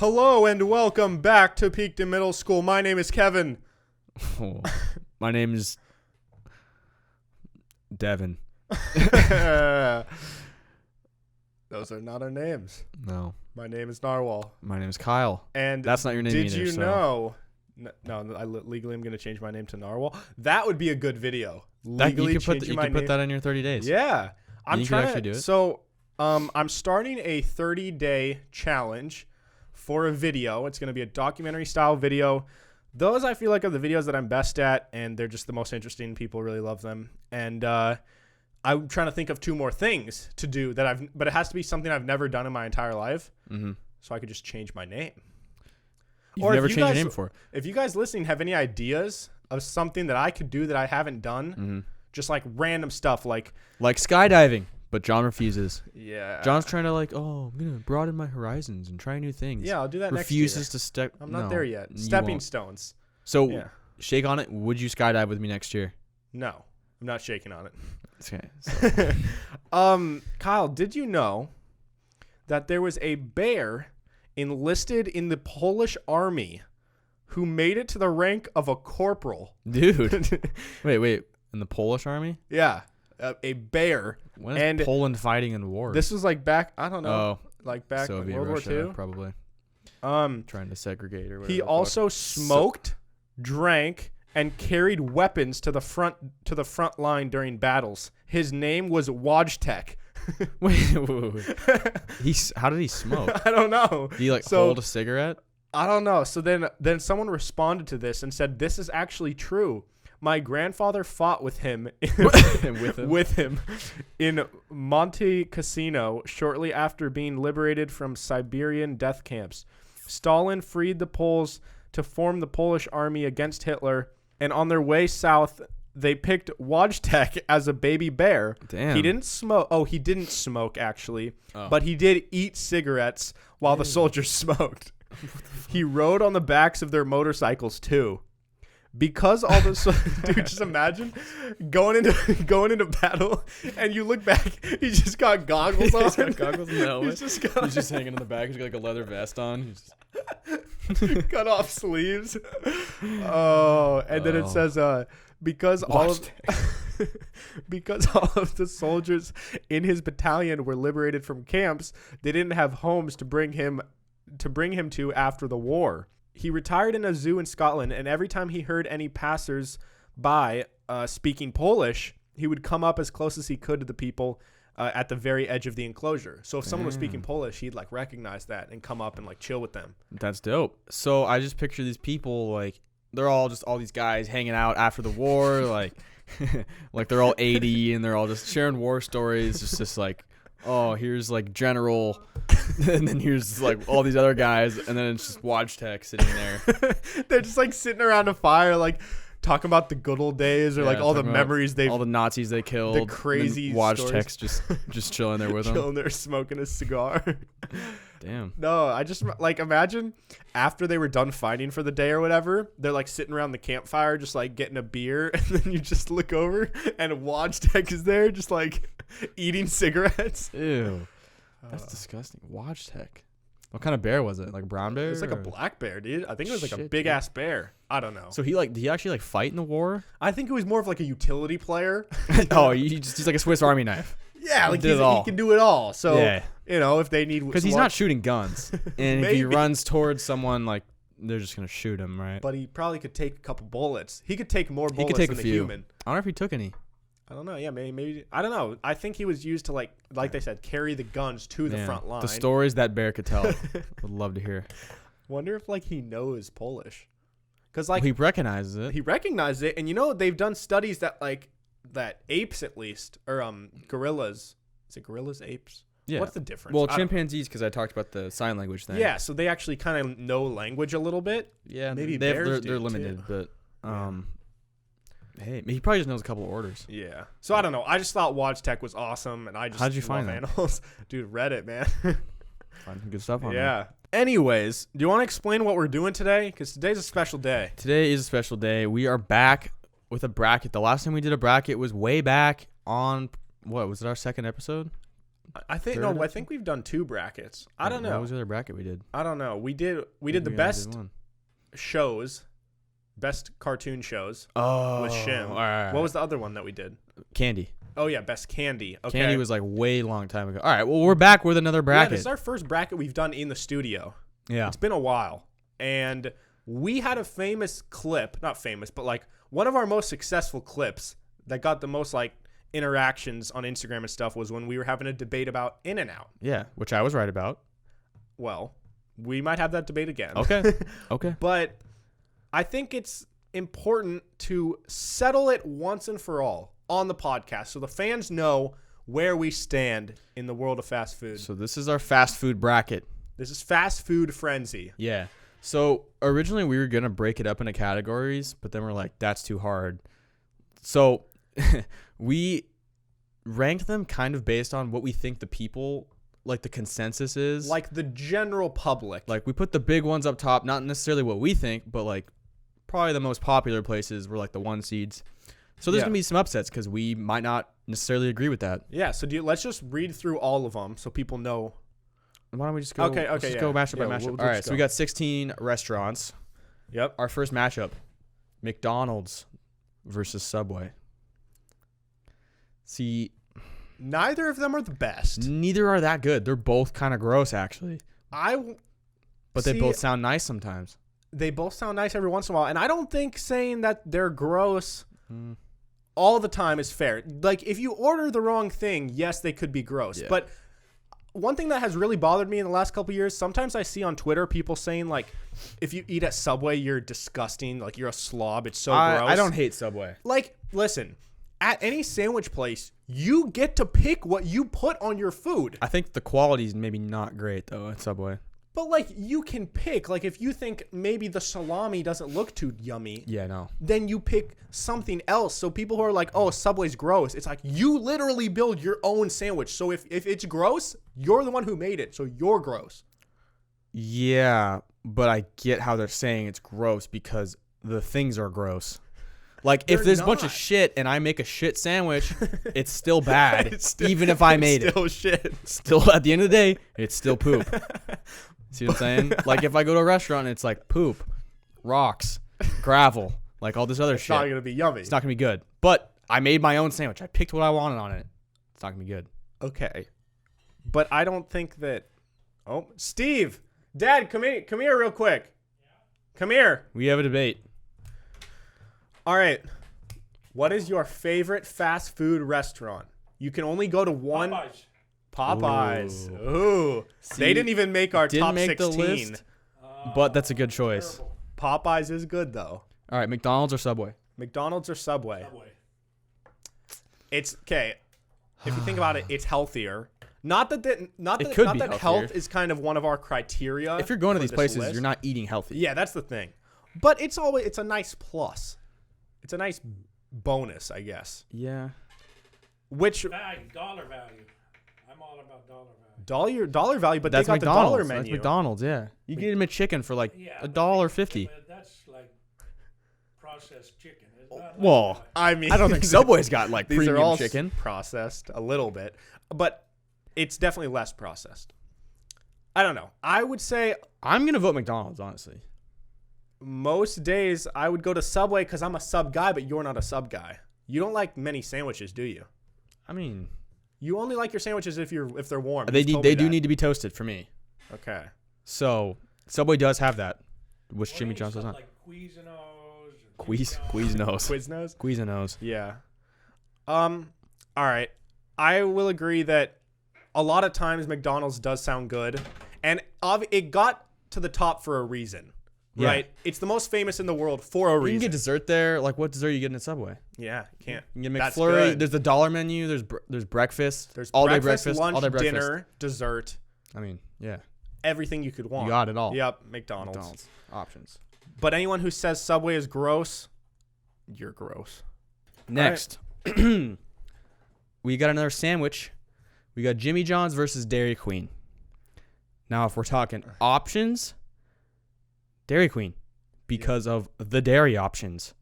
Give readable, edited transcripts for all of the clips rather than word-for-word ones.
Hello and welcome back to Peakton Middle School. My name is Kevin. Oh, my name is Devin. Those are not our names. No. My name is Narwhal. My name is Kyle. And that's not your name did either. You so. know? No, I legally am going to change my name to Narwhal. That would be a good video. Legally you could put that in your 30 days. Yeah. I'm trying to actually do it. So, I'm starting a 30-day challenge for a video. It's going to be a documentary style video. Those I feel like are the videos that I'm best at, and they're just the most interesting. People really love them. And I'm trying to think of 2 more things to do but it has to be something I've never done in my entire life. Mm-hmm. So I could just change my name. You've never changed your name before. If you guys listening have any ideas of something that I could do that I haven't done, just like random stuff like skydiving, but John refuses. Yeah. John's trying to I'm going to broaden my horizons and try new things. Yeah, I'll do that next year. Refuses to step. I'm not there yet. Stepping stones. So shake on it. Would you skydive with me next year? No, I'm not shaking on it. Okay. So. Kyle, did you know that there was a bear enlisted in the Polish army who made it to the rank of a corporal? Dude. wait. In the Polish army? Yeah. A bear. When is Poland fighting in war? This was back, I don't know. Back Soviet in World Russia, War II? Probably. Trying to segregate or whatever. He also smoked, drank, and carried weapons to the front line during battles. His name was Wojtek. wait. How did he smoke? I don't know. Did he hold a cigarette? I don't know. So then someone responded to this and said, "This is actually true. My grandfather fought with him in Monte Cassino shortly after being liberated from Siberian death camps. Stalin freed the Poles to form the Polish army against Hitler, and on their way south, they picked Wojtek as a baby bear. Damn. He didn't smoke. Oh, he didn't smoke, actually. Oh. But he did eat cigarettes while the soldiers smoked. He rode on the backs of their motorcycles, too. Because all this, dude, just imagine going into battle, and you look back, he's just got goggles on. He's got goggles and helmet. He's just hanging in the back. He's got a leather vest on. Cut off sleeves. Oh, and then it says, because all of the soldiers in his battalion were liberated from camps, they didn't have homes to bring him to after the war. He retired in a zoo in Scotland, and every time he heard any passers-by speaking Polish, he would come up as close as he could to the people at the very edge of the enclosure. So if someone was speaking Polish, he'd recognize that and come up and chill with them. That's dope. So I just picture these people they're all these guys hanging out after the war, they're all 80 and they're all just sharing war stories. It's just oh, here's General, and then here's all these other guys, and then it's just Wojtek sitting there. They're just sitting around a fire, talking about the good old days or all the memories all the Nazis they killed. The crazy Wojtek's just chilling there with them. Chilling there smoking a cigar. Damn. No, I just imagine after they were done fighting for the day or whatever, they're sitting around the campfire just getting a beer, and then you just look over and Wojtek is there just eating cigarettes. Ew. That's disgusting. Wojtek. What kind of bear was it? A brown bear? It was a black bear, dude. I think it was a big ass bear. I don't know. So did he actually fight in the war? I think it was more of a utility player. Oh, he's like a Swiss Army knife. Yeah, he can do it all. So yeah. If they need, because he's not shooting guns, and if he runs towards someone, they're just gonna shoot him, right? But he probably could take a couple bullets. He could take more bullets than a human. I don't know if he took any. I don't know. Yeah, maybe. I don't know. I think he was used to like they said, carry the guns to the front line. The stories that bear could tell. Would love to hear. Wonder if he knows Polish, because he recognizes it. He recognizes it, and they've done studies that that apes at least or gorillas. Is it gorillas, apes? Yeah. What's the difference? Well, chimpanzees, because I talked about the sign language thing. Yeah, so they actually kind of know language a little bit. Yeah, maybe they're limited, too. But hey, he probably just knows a couple of orders. Yeah. So I don't know. I just thought Wojtek was awesome, and I just how'd you find that? Animals, dude. Reddit, man. Find some good stuff on there. Yeah. Anyways, do you want to explain what we're doing today? Because today's a special day. Today is a special day. We are back with a bracket. The last time we did a bracket was way back on what was it? Our second episode? I think third, no. I think we've done 2 brackets. I don't know. What was the other bracket we did? I don't know. We did the best shows, best cartoon shows with Shim. All right. What was the other one that we did? Candy? Oh yeah, best candy. Okay. Candy was like way long time ago. All right. Well, we're back with another Yeah, bracket. this is our first bracket we've done in the studio. Yeah. It's been a while, and we had a famous clip, not famous, but like one of our most successful clips that got the most like interactions on Instagram and stuff was when we were having a debate about In-N-Out. Yeah, which I was right about. Well, we might have that debate again. Okay. Okay. But I think it's important to settle it once and for all on the podcast so the fans know where we stand in the world of fast food. So this is our fast food bracket. This is Fast Food Frenzy. Yeah. So originally we were going to break it up into categories, but then we're like, that's too hard. So we ranked them kind of based on what we think the people, like the consensus is. Like the general public. Like we put the big ones up top, not necessarily what we think, but like probably the most popular places were like the 1 seeds. So there's going to be some upsets because we might not necessarily agree with that. Yeah, so let's just read through all of them so people know. Why don't we just go? Okay, let's just go matchup by matchup. All right, so we got 16 restaurants. Yep. Our first matchup, McDonald's versus Subway. See, neither of them are the best. Neither are that good. They're both kind of gross, actually. But they both sound nice sometimes. They both sound nice every once in a while, and I don't think saying that they're gross all the time is fair. Like, if you order the wrong thing, yes, they could be gross. Yeah. But one thing that has really bothered me in the last couple of years, sometimes I see on Twitter people saying, like, if you eat at Subway, you're disgusting. Like, you're a slob. It's so gross. I don't hate Subway. Like, listen, at any sandwich place, you get to pick what you put on your food. I think the quality is maybe not great, though, at Subway. But, like, you can pick. Like, if you think maybe the salami doesn't look too yummy. Yeah, no. Then you pick something else. So people who are like, oh, Subway's gross. It's like, you literally build your own sandwich. So if it's gross, you're the one who made it. So you're gross. Yeah, but I get how they're saying it's gross because the things are gross. Like, if there's a bunch of shit and I make a shit sandwich, it's still bad, even if I made it. Still shit. Still, at the end of the day, it's still poop. See what I'm saying? Like, if I go to a restaurant and it's like poop, rocks, gravel, like all this other shit. It's not going to be yummy. It's not going to be good. But I made my own sandwich. I picked what I wanted on it. It's not going to be good. Okay. But I don't think that... Oh, Steve! Dad, come here real quick. Come here. We have a debate. All right. What is your favorite fast food restaurant? You can only go to one. Popeyes. Ooh. See, they didn't even make our top 16. The list, but that's a good choice. Popeyes is good, though. All right, McDonald's or Subway? McDonald's or Subway? It's okay. If you think about it, it's healthier. Not that health is kind of one of our criteria. If you're going to these places, you're not eating healthy. Yeah, that's the thing. But it's a nice plus. It's a nice bonus, I guess. Yeah. Which dollar value. I'm all about dollar value. Dollar value, but that's they got McDonald's. The dollar menu. That's McDonald's, yeah. You get him a chicken for like $1.50. That's like processed chicken. Well, I mean, I don't think Subway's got like these premium are all chicken. Processed a little bit, but it's definitely less processed. I don't know. I would say I'm gonna vote McDonald's, honestly. Most days I would go to Subway because I'm a sub guy, but you're not a sub guy. You don't like many sandwiches, do you? I mean, you only like your sandwiches if they're warm. They do need to be toasted for me. Okay. So Subway does have that, which Jimmy John's does not. Like Quiznos. Yeah. All right. I will agree that a lot of times McDonald's does sound good, and it got to the top for a reason. Yeah. Right? It's the most famous in the world for a reason. You can get dessert there. Like, what dessert are you getting at Subway? Yeah, you can't. You can get McFlurry. There's the dollar menu. There's breakfast. There's all breakfast, day breakfast, lunch, all day breakfast. dinner, dessert. I mean, yeah. Everything you could want. You got it all. Yep, McDonald's. Options. But anyone who says Subway is gross, you're gross. Next. Right. We got another sandwich. We got Jimmy John's versus Dairy Queen. Now, if we're talking options, Dairy Queen, because of the dairy options.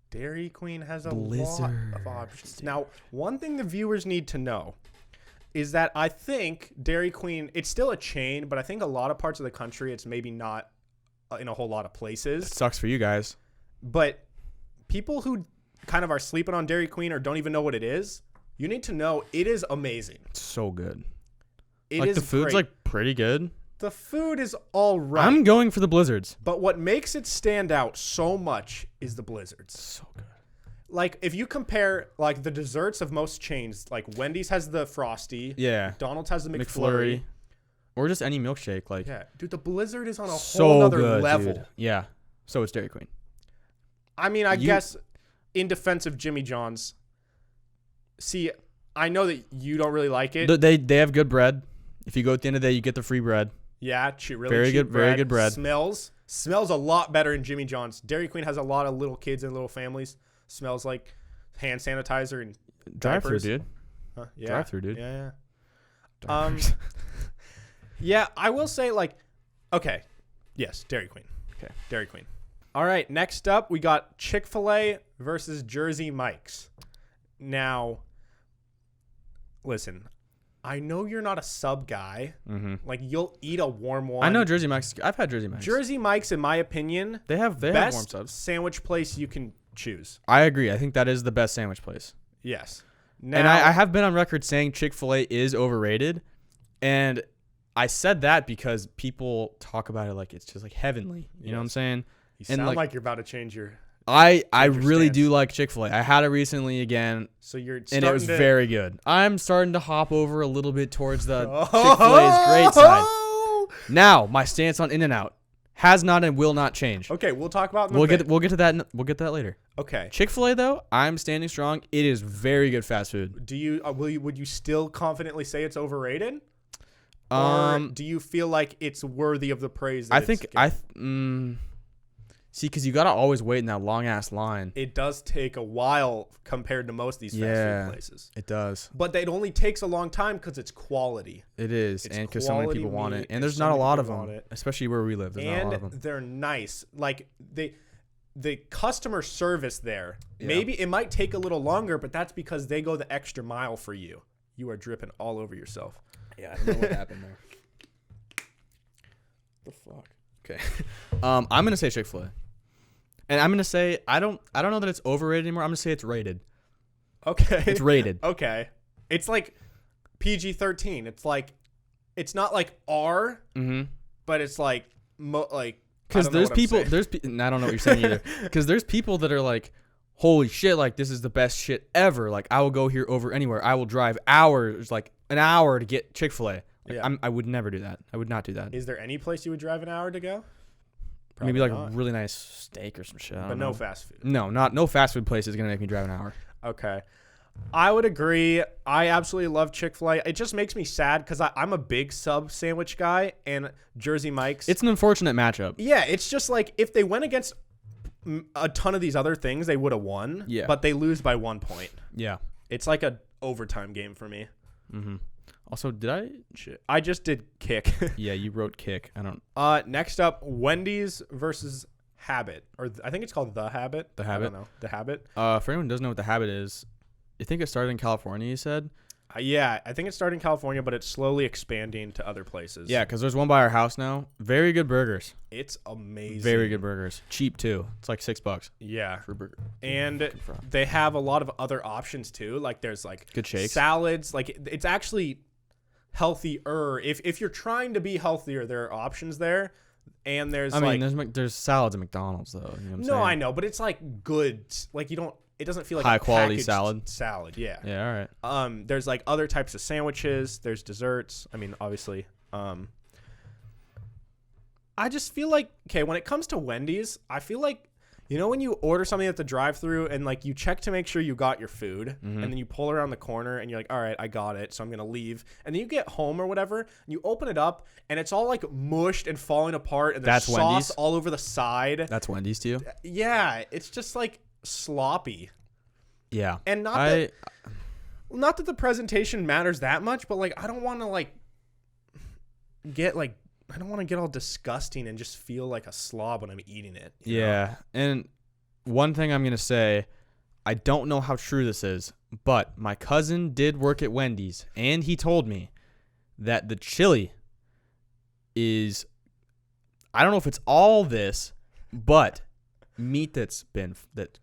Dairy Queen has a lot of options. Now, one thing the viewers need to know is that I think Dairy Queen, it's still a chain, but I think a lot of parts of the country, it's maybe not in a whole lot of places. It sucks for you guys. But people who kind of are sleeping on Dairy Queen or don't even know what it is, you need to know it is amazing. It's so good. It like is the food's great. like pretty good. The food is all right. I'm going for the blizzards. But what makes it stand out so much is the blizzards. So good. Like if you compare like the desserts of most chains, like Wendy's has the Frosty, Yeah. McDonald's has the McFlurry. Or just any milkshake. Like Yeah, dude, the Blizzard is on a so whole other good, level. dude. Yeah. So it's Dairy Queen. I mean, I guess in defense of Jimmy John's, see, I know that you don't really like it. They have good bread. If you go at the end of the day, you get the free bread. Yeah, really Very cheap good- bread. very good bread. Smells a lot better in Jimmy John's. Dairy Queen has a lot of little kids and little families. Smells like hand sanitizer and Drive through, diapers. dude. Huh? Yeah. Drive through, dude. Yeah. Diapers. Yeah, I will say like, okay, yes, Dairy Queen. Okay. Dairy Queen. All right, next up we got Chick Fil A versus Jersey Mike's. Now, listen, I know you're not a sub guy. Mm-hmm. Like you'll eat a warm one. I know Jersey Mike's. I've had Jersey Mike's. Jersey Mike's, in my opinion, They have warm best subs. sandwich place you can choose. I agree. I think that is the best sandwich place. Yes. Now, And I have been on record saying Chick-fil-A is overrated. And I said that because people talk about it like it's just like heavenly. You know what I'm saying? you and, sound like, like you're about to change your. I your really stance. do like Chick-fil-A. I had it recently again, So you're and it was starting to- very good. I'm starting to hop over a little bit towards the Chick-fil-A's great side. Now, my stance on In-N-Out has not and will not change. Okay, we'll talk about. it in a We'll bit. get to that. We'll get to that later. Okay. Chick-fil-A though, I'm standing strong. It is very good fast food. Do you would you still confidently say it's overrated? Or do you feel like it's worthy of the praise? That I it's think getting? see, because you gotta always wait in that long ass line. It does take a while compared to most of these fast food places. It does. But it only takes a long time because it's quality. It is, It's and because so many quality people want meat, it, and and there's so not a many lot of people them, want it. especially where we live. There's not a lot of And them. they're nice. Like the customer service there. Yeah. Maybe it might take a little longer, but that's because they go the extra mile for you. You are dripping all over yourself. Yeah, I don't know what happened there. The fuck. Okay. I'm gonna say Chick-fil-A, and I'm gonna say I don't know that it's overrated anymore. I'm gonna say it's rated. Okay. It's rated. Okay. It's like PG-13. It's like it's not like R, Mm-hmm. but it's like like Because I don't know there's what I'm people, saying. and I don't know what you're saying either. Because there's people that are like, holy shit, like this is the best shit ever. Like I will go here over anywhere. I will drive hours, like an hour to get Chick-fil-A. Like, Yeah. I would never do that. I would not do that. Is there any place you would drive an hour to go? Maybe Probably like not. a really nice steak or some shit. I But don't no know. fast food. No fast food place is gonna make me drive an hour. Okay. I would agree. I absolutely love Chick-fil-A. It just makes me sad because I'm a big sub sandwich guy, and Jersey Mike's. It's an unfortunate matchup. Yeah, it's just like if they went against a ton of these other things, they would have won. Yeah. But they lose by 1 point. Yeah. It's like a overtime game for me. Mm-hmm. Also, did I? Shit. I just did kick. Yeah, you wrote kick. I don't. Next up, Wendy's versus Habit, or I think it's called The Habit. The I Habit? don't know. The Habit. For anyone who doesn't know what the habit is, you think it started in California? You said. Yeah, I think it started in California, but it's slowly expanding to other places. Yeah, because there's one by our house now. Very good burgers. It's amazing. Very good burgers. Cheap too. It's like $6 Yeah. for a burger. And they have a lot of other options too. Like there's like Good shakes. salads. Like it's actually healthier. If you're trying to be healthier, there are options there. And there's I mean, like there's salads at McDonald's though. You know what I'm no, saying? I know, but it's like good. Like you don't. It doesn't feel like High a quality packaged salad. Salad, yeah. Yeah, all right. There's like other types of sandwiches. There's desserts. I mean, obviously. I just feel like when it comes to Wendy's, I feel like when you order something at the drive-thru and like you check to make sure you got your food, Mm-hmm. and then you pull around the corner and you're like, all right, I got it, so I'm gonna leave. And then you get home or whatever, and you open it up and it's all like mushed and falling apart, and there's That's sauce Wendy's? all over the side. That's Wendy's to you? Yeah, it's just like sloppy. Yeah. And not that the presentation matters that much, but like I don't want to get all disgusting and just feel like a slob when I'm eating it. you know? Yeah. And one thing I'm going to say, I don't know how true this is, But my cousin did work at Wendy's, and he told me that the chili is, I don't know if it's all this, but meat that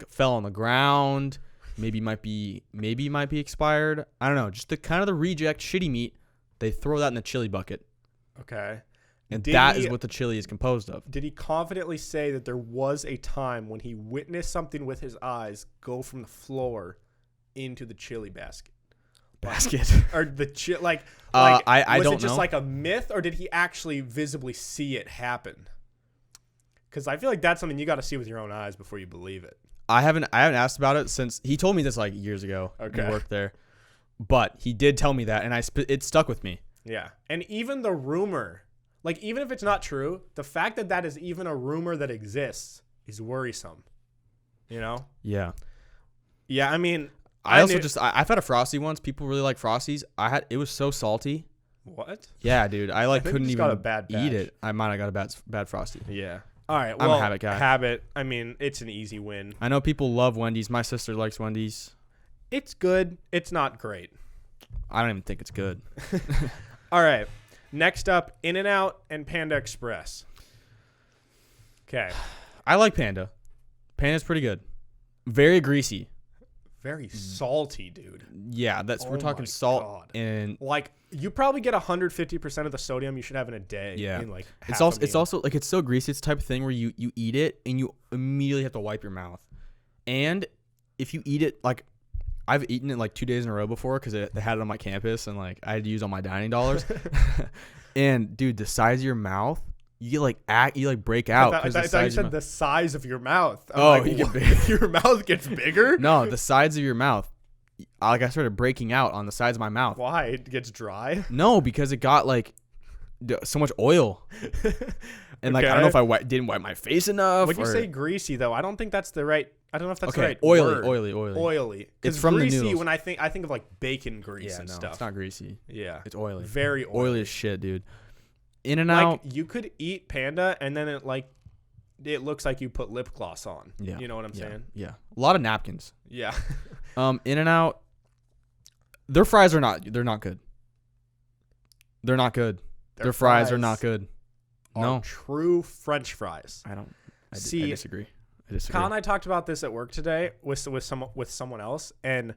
fell on the ground, maybe might be expired. I don't know, just the kind of the reject shitty meat. They throw that in the chili bucket, Okay. and that is what the chili is composed of. Did he confidently say that there was a time when he witnessed something with his eyes go from the floor into the chili basket? Or the I was don't it just know. like a myth, or did he actually visibly see it happen? Because I feel like that's something you got to see with your own eyes before you believe it. I haven't asked about it since he told me this like years ago. Okay. He worked there, but he did tell me that, and it stuck with me. Yeah, and even the rumor, like even if it's not true, the fact that that is even a rumor that exists is worrisome. You know? Yeah. Yeah, I mean, I've had a Frosty once. People really like Frosties. It was so salty. What? Yeah, dude. I think couldn't you just even got a bad eat batch. it. I might have got a bad Frosty. Yeah. All right. I'm Well, a habit guy. Habit. I mean, it's an easy win. I know people love Wendy's. My sister likes Wendy's. It's good. It's not great. I don't even think it's good. All right. Next up, In-N-Out and Panda Express. Okay. I like Panda. Panda's pretty good. Very greasy. Very salty, dude. Yeah, we're Oh talking my salt God. and Like, you probably get 150% of the sodium you should have in a day. Yeah. In like it's half a also meal. like it's so greasy. It's the type of thing where you eat it and you immediately have to wipe your mouth. And if you eat it, like I've eaten it like 2 days in a row before because they had it on my campus and like I had to use all my dining dollars. And dude, the size of your mouth, you break out I because thought you said the size of your mouth. I'm Oh, like, you get what? big. Your mouth gets bigger? No, the sides of your mouth. I started breaking out on the sides of my mouth. Why? It gets dry? No, because it got like so much oil, and like I don't know if I didn't wipe my face enough. When you or- say greasy, though, I don't think that's the right. I don't know if that's the okay, right oily. word. Oily. It's from the greasy, noodles. when I think of like bacon grease Yeah, and no, stuff. it's not greasy. Yeah, It's oily. very Oily as shit, dude. In-N-Out. Like you could eat Panda and then it looks like you put lip gloss on. Yeah. You know what I'm saying? Yeah. A lot of napkins. Yeah. In-N-Out. Their fries they're not good. They're not good. Their fries are not good. No. True French fries. I See, disagree. Kyle and I talked about this at work today with someone else, and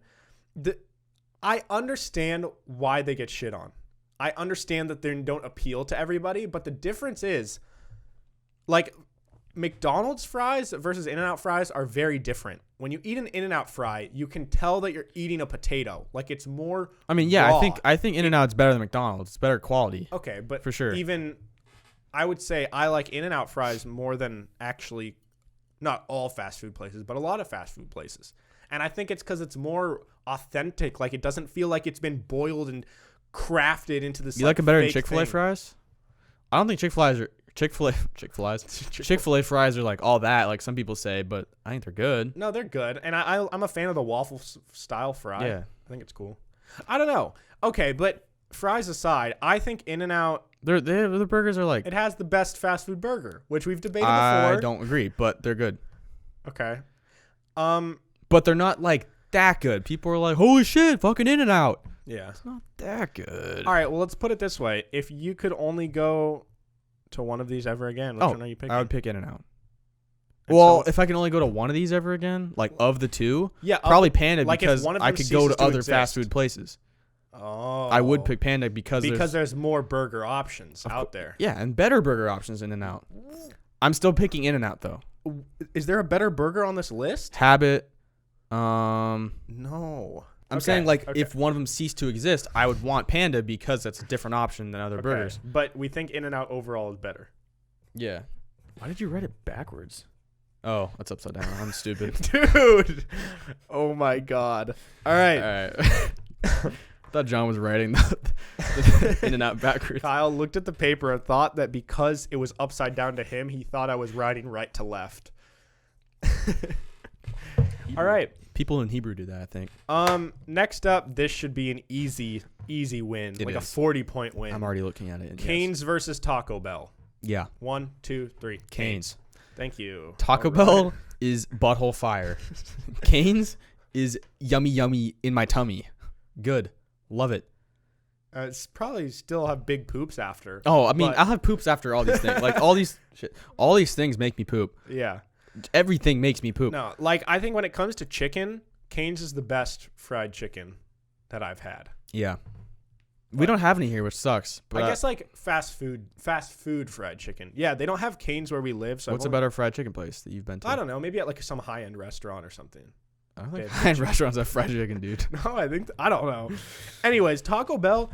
I understand why they get shit on. I understand that they don't appeal to everybody, but the difference is, like, McDonald's fries versus In-N-Out fries are very different. When you eat an In-N-Out fry, you can tell that you're eating a potato. Like, it's more I mean, yeah, raw. I think In-N-Out's better than McDonald's. It's better quality. Okay, but For sure. even I would say I like In-N-Out fries more than actually not all fast food places, but a lot of fast food places. And I think it's because it's more authentic. Like, it doesn't feel like it's been boiled and crafted into this. You like it better than fake Chick Fil A thing. fries? I don't think Chick Fil A fries are like all that, like some people say, but I think they're good. No, they're good, and I'm a fan of the waffle style fry. Yeah. I think it's cool. I don't know. Okay, but fries aside, I think In-N-Out, The burgers are like it has the best fast food burger, which we've debated I before. don't agree, but they're good. Okay. But they're not like that good. People are like, holy shit, fucking In-N-Out. Yeah. It's not that good. All right, well, let's put it this way. If you could only go to one of these ever again, which one are you picking? I would pick In-N-Out. And Well, so- if I can only go to one of these ever again, like of the two, yeah, probably Panda like if because one of I them could go ceases to other exist. fast food places. Oh. I would pick Panda because there's more burger options out there. yeah, and better burger options In-N-Out. I'm still picking In-N-Out though. Is there a better burger on this list? Habit. No. I'm saying like if one of them ceased to exist, I would want Panda because that's a different option than other burgers. But we think In-N-Out overall is better. Yeah. Why did you write it backwards? Oh, that's upside down. I'm stupid. Dude. Oh my god. All right. All right. I thought John was writing the In-N-Out backwards. Kyle looked at the paper and thought that because it was upside down to him, he thought I was writing right to left. All right. People in Hebrew do that, I think. Next up, this should be an easy win, It like is. a 40-point win. I'm already looking at it. and yes. Canes versus Taco Bell. Yeah. 1, 2, 3. Canes. Thank you. Taco All right. Bell is butthole fire. Canes is yummy, yummy in my tummy. Good. Love it. It's probably still have big poops after. Oh, I mean, but- I'll have poops after all these things. Like all these things make me poop. Yeah. Everything makes me poop. No, like I think when it comes to chicken, Cane's is the best fried chicken that I've had. Yeah. We don't have any here, which sucks. But I guess like fast food fried chicken. Yeah, they don't have Cane's where we live. So what's a better fried chicken place that you've been to? I don't know. Maybe at like some high end restaurant or something. I don't think They have high-end restaurants have fried chicken, dude. No, I don't know. Anyways, Taco Bell.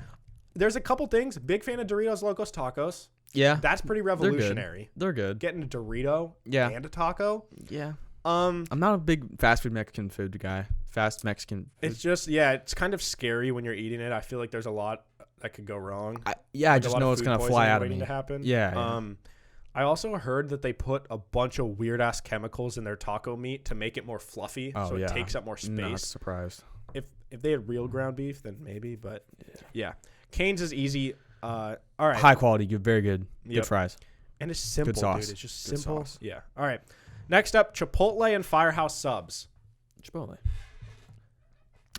There's a couple things. Big fan of Doritos Locos Tacos. Yeah. That's pretty revolutionary. They're good. Getting a Dorito and a taco. Yeah. I'm not a big fast food Mexican food guy. Fast Mexican food. It's just it's kind of scary when you're eating it. I feel like there's a lot that could go wrong. I Like just a lot know of it's food gonna fly poisoning out of waiting me. to happen. Yeah. I also heard that they put a bunch of weird ass chemicals in their taco meat to make it more fluffy, so it takes up more space. Not surprised. If they had real ground beef, then maybe. But yeah, Cane's is easy. All right, High quality, good, very good. Yep. Good fries. and it's simple, sauce. dude. It's just Good simple. sauce. Yeah. All right. Next up, Chipotle and Firehouse subs. Chipotle.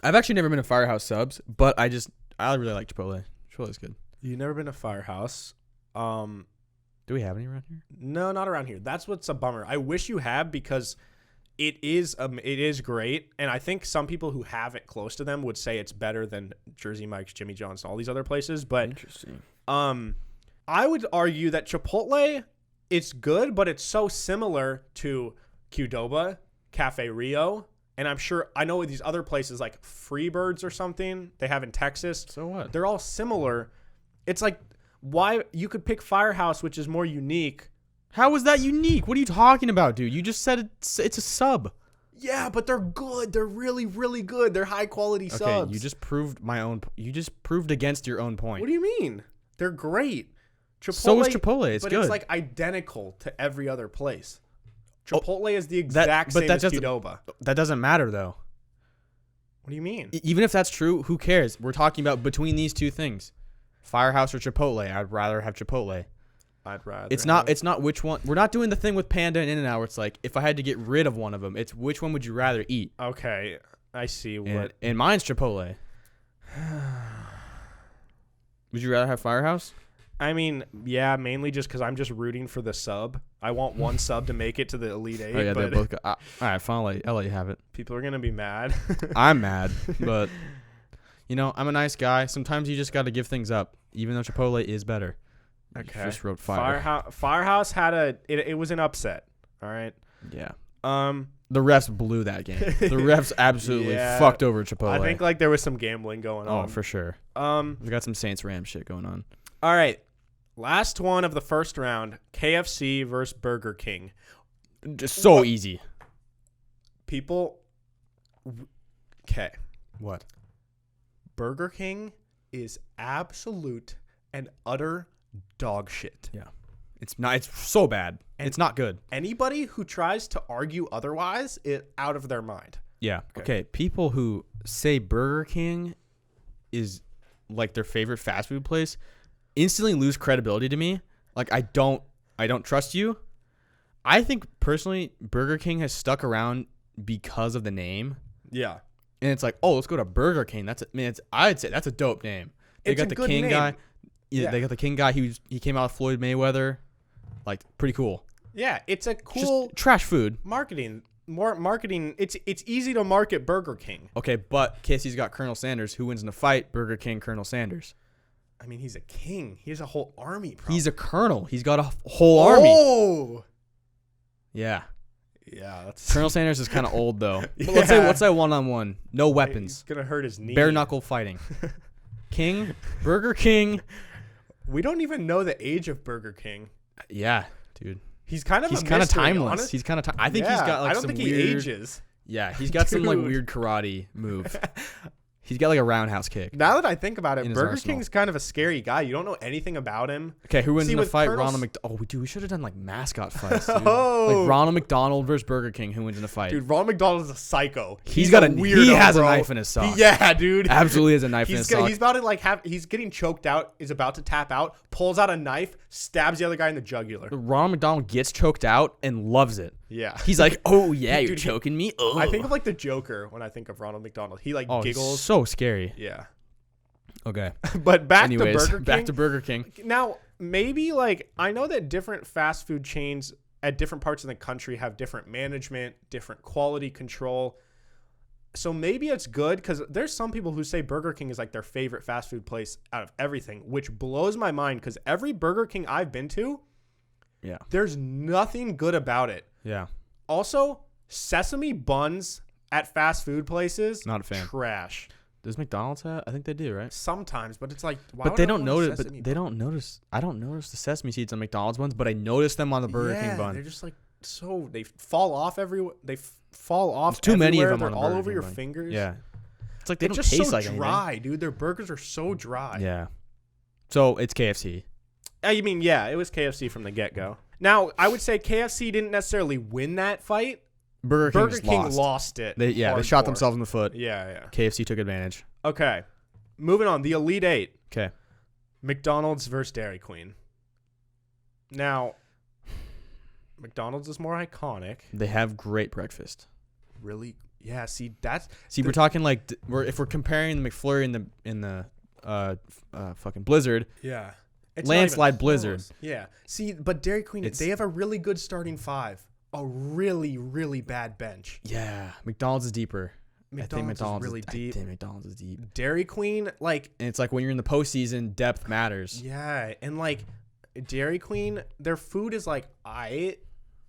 I've actually never been to Firehouse Subs, but I really like Chipotle. Chipotle's good. You've never been to Firehouse? Do we have any around here? No, not around here. That's what's a bummer. I wish you have, because it is great, and I think some people who have it close to them would say it's better than Jersey Mike's, Jimmy John's, all these other places. But Interesting. I would argue that Chipotle, it's good, but it's so similar to Qdoba, Cafe Rio, and I know these other places like Freebirds or something they have in Texas. So what? They're all similar. It's like, why you could pick Firehouse, which is more unique. How is that unique? What are you talking about, dude? You just said it's a sub. Yeah, but they're good. They're really, really good. They're high quality subs. Okay, you just proved you just proved against your own point. What do you mean? They're great. Chipotle, So is Chipotle. It's but good. it's like identical to every other place. Chipotle is the exact but same that as doesn't- Qdoba. That doesn't matter though. What do you mean? Even if that's true, who cares? We're talking about between these two things. Firehouse or Chipotle. I'd rather have Chipotle. I'd rather. It's not which one. We're not doing the thing with Panda and In-N-Out where it's like, if I had to get rid of one of them, it's which one would you rather eat? Okay, I see And, and mine's Chipotle. Would you rather have Firehouse? I mean, yeah, mainly just because I'm just rooting for the sub. I want one sub to make it to the Elite Eight. Oh yeah, they but both got. All right, fine. I'll let you have it. people are gonna be mad. I'm mad, but I'm a nice guy. Sometimes you just got to give things up, even though Chipotle is better. You Okay. just wrote fire. Firehouse had it was an upset. All right. Yeah. Um, The refs blew that game. The refs absolutely Yeah. fucked over Chipotle. I think like there was some gambling going on. Oh, for sure. We got some Saints Rams shit going on. All right. Last one of the first round, KFC versus Burger King. Just so easy. People, okay. What? Burger King is absolute and utter dog shit. Yeah. It's not. It's so bad. And it's not good. Anybody who tries to argue otherwise is out of their mind. Yeah. Okay. People who say Burger King is like their favorite fast food place instantly lose credibility to me. Like I don't trust you. I think personally Burger King has stuck around because of the name. Yeah. And it's like, oh, let's go to Burger King. I'd say that's a dope name. They It's got a the good King name. guy. Yeah. They got the King guy. He came out with Floyd Mayweather. Like pretty cool. Yeah, it's a cool Just trash food. marketing. More marketing. It's easy to market Burger King. Okay, but Casey's got Colonel Sanders. Who wins in a fight? Burger King, Colonel Sanders. I mean, he's a king. He has a whole army. Probably. He's a colonel. He's got a whole army. Oh. Yeah. Yeah, that's Colonel Sanders is kind of old though. But Yeah. let's say one-on-one. No He's weapons. gonna hurt his knee. Bare knuckle fighting. Burger King. We don't even know the age of Burger King. Yeah, dude. He's kind of He's kind of timeless. He's kind of. I think he's got like I don't some think he weird. ages. Yeah, he's got some like Dude. weird karate move. He's got like a roundhouse kick. Now that I think about In it, his Burger arsenal. King's kind of a scary guy. You don't know anything about him. Okay, who wins See, in the with fight? Colonel Ronald S- McDonald. We should have done like mascot fights. Dude. Oh. Like Ronald McDonald versus Burger King. Who wins in the fight? Dude, Ronald McDonald is a psycho. He's got a weirdo, he has bro. a knife in his sock. Yeah, dude. Absolutely has a knife in his sock. He's about to he's getting choked out, is about to tap out, pulls out a knife, stabs the other guy in the jugular. Ronald McDonald gets choked out and loves it. Yeah. He's like, oh yeah, you're Dude, choking me. Oh. I think of like the Joker when I think of Ronald McDonald. He like He's giggles. so scary. Yeah. Okay. But back Anyways, to Burger King. back to Burger King. Now, maybe like I know that different fast food chains at different parts of the country have different management, different quality control. So maybe it's good because there's some people who say Burger King is like their favorite fast food place out of everything, which blows my mind because every Burger King I've been to, Yeah. there's nothing good about it. Yeah. Also, sesame buns at fast food places, Not a fan. trash. Does McDonald's have? I think they do, right? Sometimes, but it's like, why But would they I don't want a notice. sesame But they don't notice. I don't notice the sesame seeds on McDonald's ones, but I notice them on the Burger King They're bun. just like so they fall off everywhere. They fall off. There's too many of everywhere. them They're on the all Burger over King your bun. fingers. Yeah. It's like they It's don't just taste so like anything. dry, dude. Their burgers are so dry. Yeah. So it's KFC. I mean, yeah, it was KFC from the get go. Now, I would say KFC didn't necessarily win that fight. Burger King King lost it. They shot hardcore. themselves in the foot. Yeah. KFC took advantage. Okay, moving on. The Elite Eight. Okay. McDonald's versus Dairy Queen. Now, McDonald's is more iconic. They have great breakfast. Really? Yeah. See, that's We're talking like if we're comparing the McFlurry in the fucking Blizzard. yeah. It's not even Landslide close. Blizzard. Yeah. See, but Dairy Queen, they have a really good starting five. A really, really bad bench. Yeah, McDonald's is deeper. I think McDonald's is really deep. I think McDonald's is deep. Dairy Queen, like, And it's like when you're in the postseason, depth matters. yeah, and like Dairy Queen, their food is like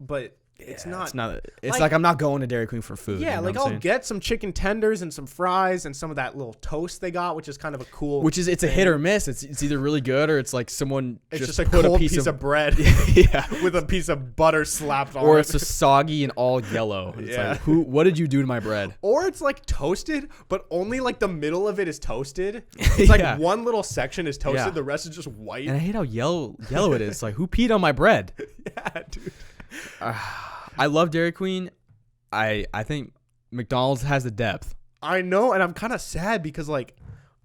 but it's not. It's like I'm not going to Dairy Queen for food. Yeah, you know like what I'm I'll saying? get some chicken tenders and some fries and some of that little toast they got, which is kind of a cool. Which is it's a hit or miss. It's either really good or it's like someone it's just a put cold a piece of bread yeah, with a piece of butter slapped on or it. it's just soggy and all yellow. It's Yeah. like what did you do to my bread? Or it's like toasted, but only like the middle of it is toasted. It's like Yeah. one little section is toasted, Yeah. the rest is just white. And I hate how yellow it is. Like who peed on my bread? Yeah, dude. I love Dairy Queen. I think McDonald's has the depth. I know, and I'm kind of sad because like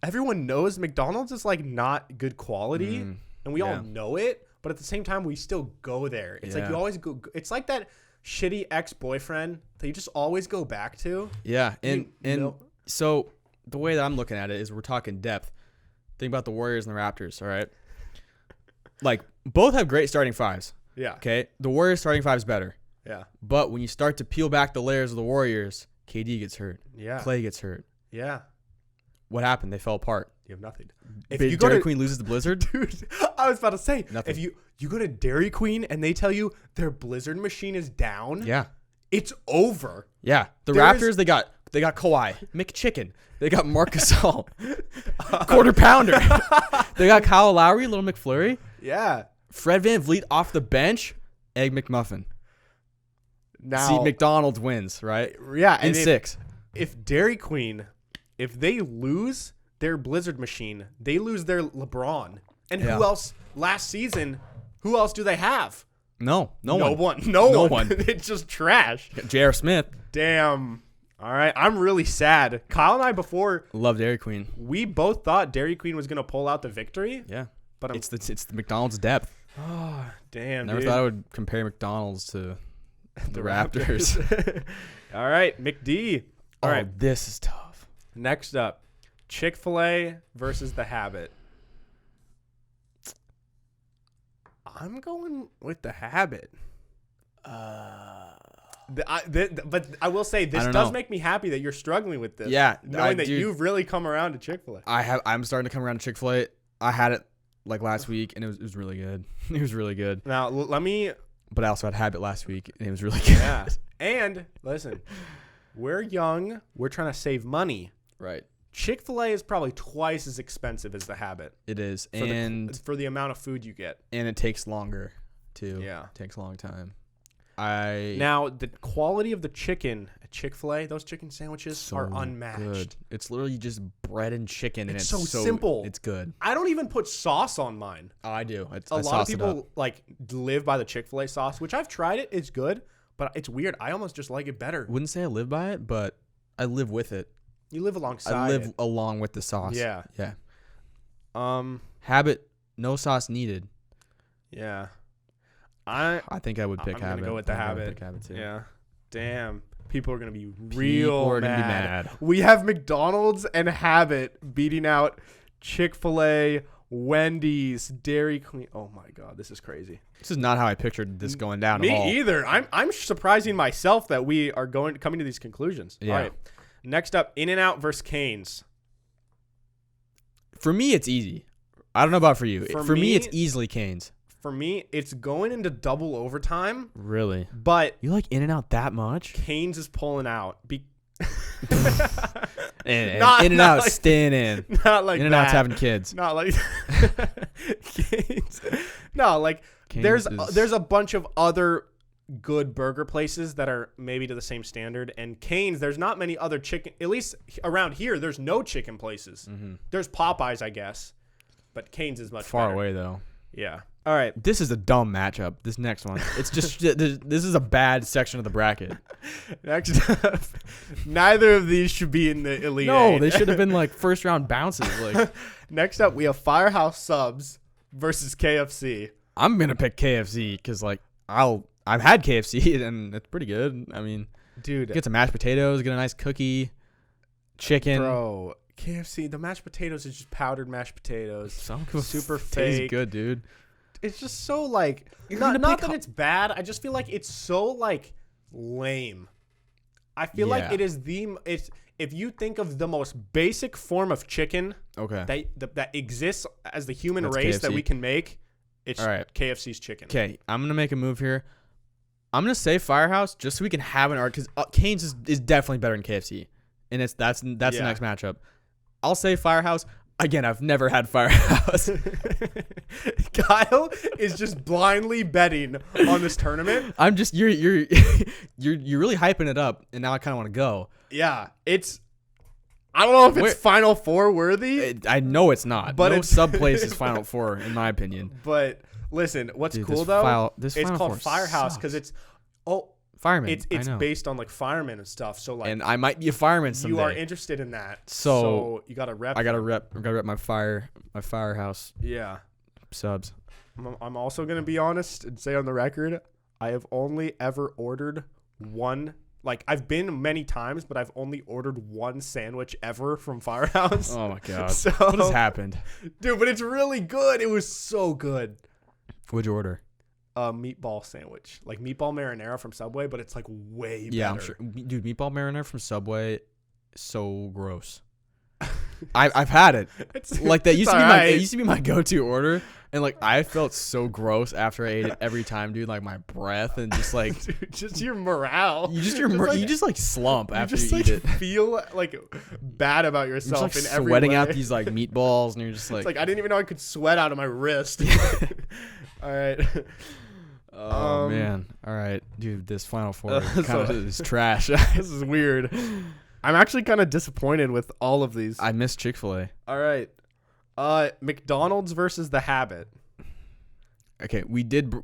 everyone knows McDonald's is like not good quality, and we all yeah. know it. But at the same time, we still go there. It's like Yeah. you always go. It's like that shitty ex-boyfriend that you just always go back to. Yeah, and You know- so the way that I'm looking at it is we're talking depth. Think about the Warriors and the Raptors. All right, like both have great starting fives. Yeah. Okay, the Warriors starting five is better. Yeah. But when you start to peel back the layers of the Warriors, KD gets hurt. Yeah. Clay gets hurt. Yeah. What happened? They fell apart. You have nothing. If If you go Dairy to Queen loses the Blizzard, dude, I was about to say, Nothing. if you go to Dairy Queen and they tell you their Blizzard machine is down, yeah, it's over. yeah. The There Raptors is- they got Kawhi, McChicken. They got Marc Gasol, quarter pounder. They got Kyle Lowry, little McFlurry, Yeah. Fred VanVleet off the bench, Egg McMuffin. Now, See, McDonald's wins, right? yeah, In and 6. if Dairy Queen, if they lose their Blizzard machine, they lose their LeBron. And Yeah. who else last season? Who else do they have? No No one. one. It's just trash. J.R. Smith. Damn. All right, I'm really sad. Kyle and I before Love Dairy Queen. we both thought Dairy Queen was gonna pull out the victory, Yeah. but It's the McDonald's depth. oh damn, Never dude. thought I would compare McDonald's to the Raptors. All right, McD. All right, This is tough. next up, Chick Fil A versus The Habit. I'm going with The Habit. But I will say this I don't does know. make me happy that you're struggling with this. Yeah, knowing that dude. you've really come around to Chick Fil A. I'm starting to come around to Chick-fil-A. I had it like last week and it was really good. It was really good. Now let me. But I also had Habit last week and it was really good. Yeah. And listen, we're young. We're trying to save money. Right. Chick Fil A is probably twice as expensive as The Habit It is. for the amount of food you get. And it takes longer too. Yeah. It takes a long time. Now the quality of the chicken at Chick Fil A, those chicken sandwiches are unmatched. Good. It's literally just bread and chicken, and It's it's so simple. It's good. I don't even put sauce on mine. Oh, I do. A lot of people like live by the Chick Fil A sauce, which I've tried it. It's good, but it's weird. I almost just like it better. Wouldn't say I live by it, but I live with it. You live alongside. I live it. along with the sauce. Yeah. Yeah. Um. Habit, no sauce needed. Yeah. I think I would pick I'm Habit. gonna go with the I think I would Habit. pick Habit too. Yeah. Damn. People are gonna be People real are mad. gonna be mad. We have McDonald's and Habit beating out Chick Fil A, Wendy's, Dairy Queen. Oh my God, this is crazy. This is not how I pictured this going down Me at all. either. I'm surprising myself that we are coming to these conclusions. Yeah. All right. Next up, In-N-Out versus Cane's. For me, it's easy. I don't know about for you. For For me, me- it's easily Cane's. For me, it's going into double overtime, Really? but You like In-N-Out that much? Cane's is pulling out. And Not In-N-Out like- staying in. Not like In-N-Out's that. having kids. Not like Cane's. No, like Cane's there's a bunch of other good burger places that are maybe to the same standard, and Cane's, there's not many other chicken, at least around here there's no chicken places. There's Popeyes, I guess, but Cane's is much far better. away though. Yeah. All right. This is a dumb matchup. This next one. It's just this is a bad section of the bracket. Next up, neither of these should be in the elite No, eight. they should have been like first round bounces. Like Next up, we have Firehouse Subs versus KFC. I'm gonna pick KFC because like I've had KFC and it's pretty good. I mean, Dude, get some mashed potatoes, get a nice cookie, chicken. bro, KFC, the mashed potatoes is just powdered mashed potatoes. Some Super tastes fake. good, dude. It's just so like You're not gonna pick that it's bad. I just feel like it's so like lame. I feel like Yeah. it is it's if you think of the most basic form of chicken Okay. that exists as the human That's race that KFC. we can make, it's All right. KFC's chicken. Okay, I'm gonna make a move here. I'm gonna say Firehouse just so we can have an argument because Cane's is definitely better than KFC, and that's the Yeah. next matchup. I'll say Firehouse. Again, I've never had Firehouse. Kyle is just blindly betting on this tournament. I'm just you're really hyping it up, and now I kind of want to go. Yeah, I don't know if it's Where- Final Four worthy, I know it's not, But no it's- sub place is Final Four in my opinion. but listen, what's Dude, cool this though, this it's Final called Four Firehouse because sucks. Fireman. it's I know. based on like firemen and stuff. So like And I might be a fireman someday. you are interested in that, So, you gotta rep. I gotta rep my Firehouse Yeah, subs. I'm also gonna be honest and say on the record, I have only ever ordered one. Like I've been many times, but I've only ordered one sandwich ever from Firehouse. Oh my god. So, What has happened? dude? But it's really good. It was so good. What'd you order? A meatball sandwich, like meatball marinara from Subway, but it's like way Yeah, better. I'm sure. Dude, meatball marinara from Subway is so gross. I've had it. It's, Like that it's used to be alright. it used to be my go-to order, and like I felt so gross after I ate it every time, dude. Like my breath and just like Dude, just your morale. you just like, you just like slump after just you like eat it. feel like bad about You're just yourself like in every sweating way. out these like meatballs, and you're just like, It's like I didn't even know I could sweat out of my wrist. All right. oh man, all right, dude. This Final Four so- kind of is trash. This is weird. I'm actually kind of disappointed with all of these. I miss Chick Fil A. All right. McDonald's versus The Habit. Okay, we did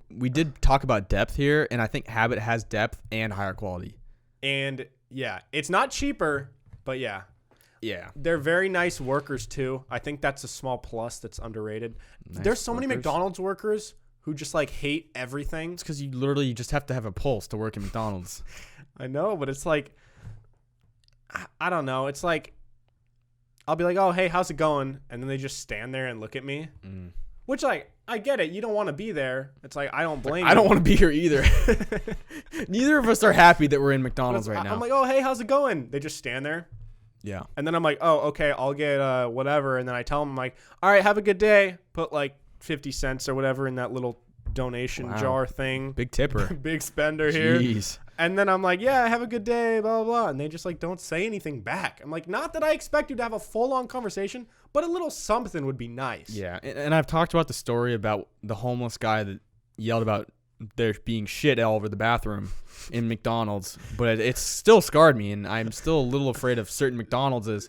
talk about depth here, and I think Habit has depth and higher quality. And yeah, it's not cheaper, but yeah. Yeah, They're very nice workers too. I think that's a small plus that's underrated. Nice There's so many workers. McDonald's workers who just like hate everything. it's because you just have to have a pulse to work at McDonald's. I know, but it's like I don't know. It's like I'll be like, "Oh, hey, how's it going?" And then they just stand there and look at me. Which like I get it. You don't want to be there. It's like I don't blame you. I don't want to be here either. Neither of us are happy that we're in But McDonald's it's- right now. I'm like, "Oh, hey, how's it going?" They just stand there. yeah. And then I'm like, "Oh, okay, I'll get whatever." And then I tell them I'm like, "All right, have a good day." Put like 50 cents or whatever in that little donation Wow. jar thing. Big tipper. Big spender here. Jeez. And then I'm like, "Yeah, have a good day, blah, blah, blah." And they just like don't say anything back. I'm like, not that I expect you to have a full-on conversation, but a little something would be nice. Yeah, and I've talked about the story about the homeless guy that yelled about there being shit all over the bathroom in McDonald's, but it's still scarred me, and I'm still a little afraid of certain McDonald's.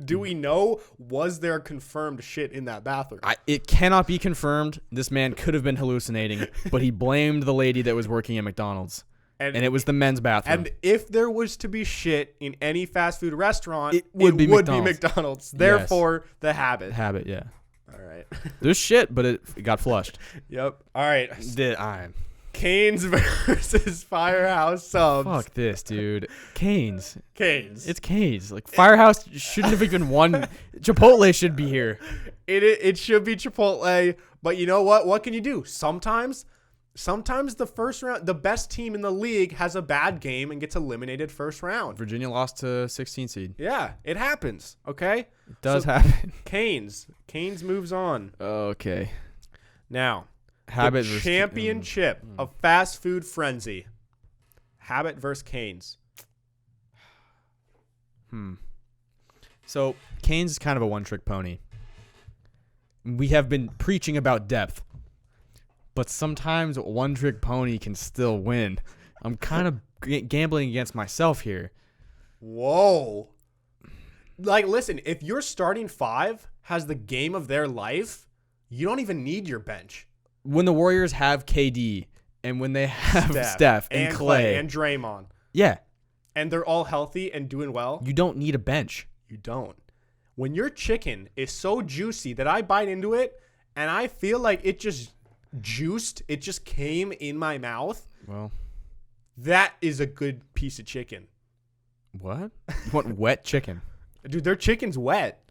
Do we know, was there confirmed shit in that bathroom? It cannot be confirmed. This man could have been hallucinating, but he blamed the lady that was working at McDonald's, and it was the men's bathroom. And if there was to be shit in any fast food restaurant, It would be McDonald's. McDonald's. Therefore, The Habit. Habit, yeah. All right. There's shit, but it got flushed. Yep. All right. Canes versus Firehouse Subs. Fuck this, dude. Canes. Canes. It's Canes. Like, Firehouse shouldn't have even won. Chipotle should be here. It should be Chipotle, but you know what? What can you do? Sometimes the first round, the best team in the league has a bad game and gets eliminated first round. Virginia lost to 16 seed. Yeah, it happens. Okay, It does happen. Canes moves on. Okay. Now, Habit the versus championship of fast food frenzy. Habit versus Canes. So, Canes is kind of a one-trick pony. We have been preaching about depth. But sometimes one-trick pony can still win. I'm kind of gambling against myself here. Whoa. Like, listen, if your starting five has the game of their life, you don't even need your bench. When the Warriors have KD and when they have Steph and Clay and Draymond. Yeah. And they're all healthy and doing well. You don't need a bench. You don't. When your chicken is so juicy that I bite into it and I feel like it just juiced, it just came in my mouth. Well, that is a good piece of chicken. What? You want wet chicken? Dude, their chicken's wet.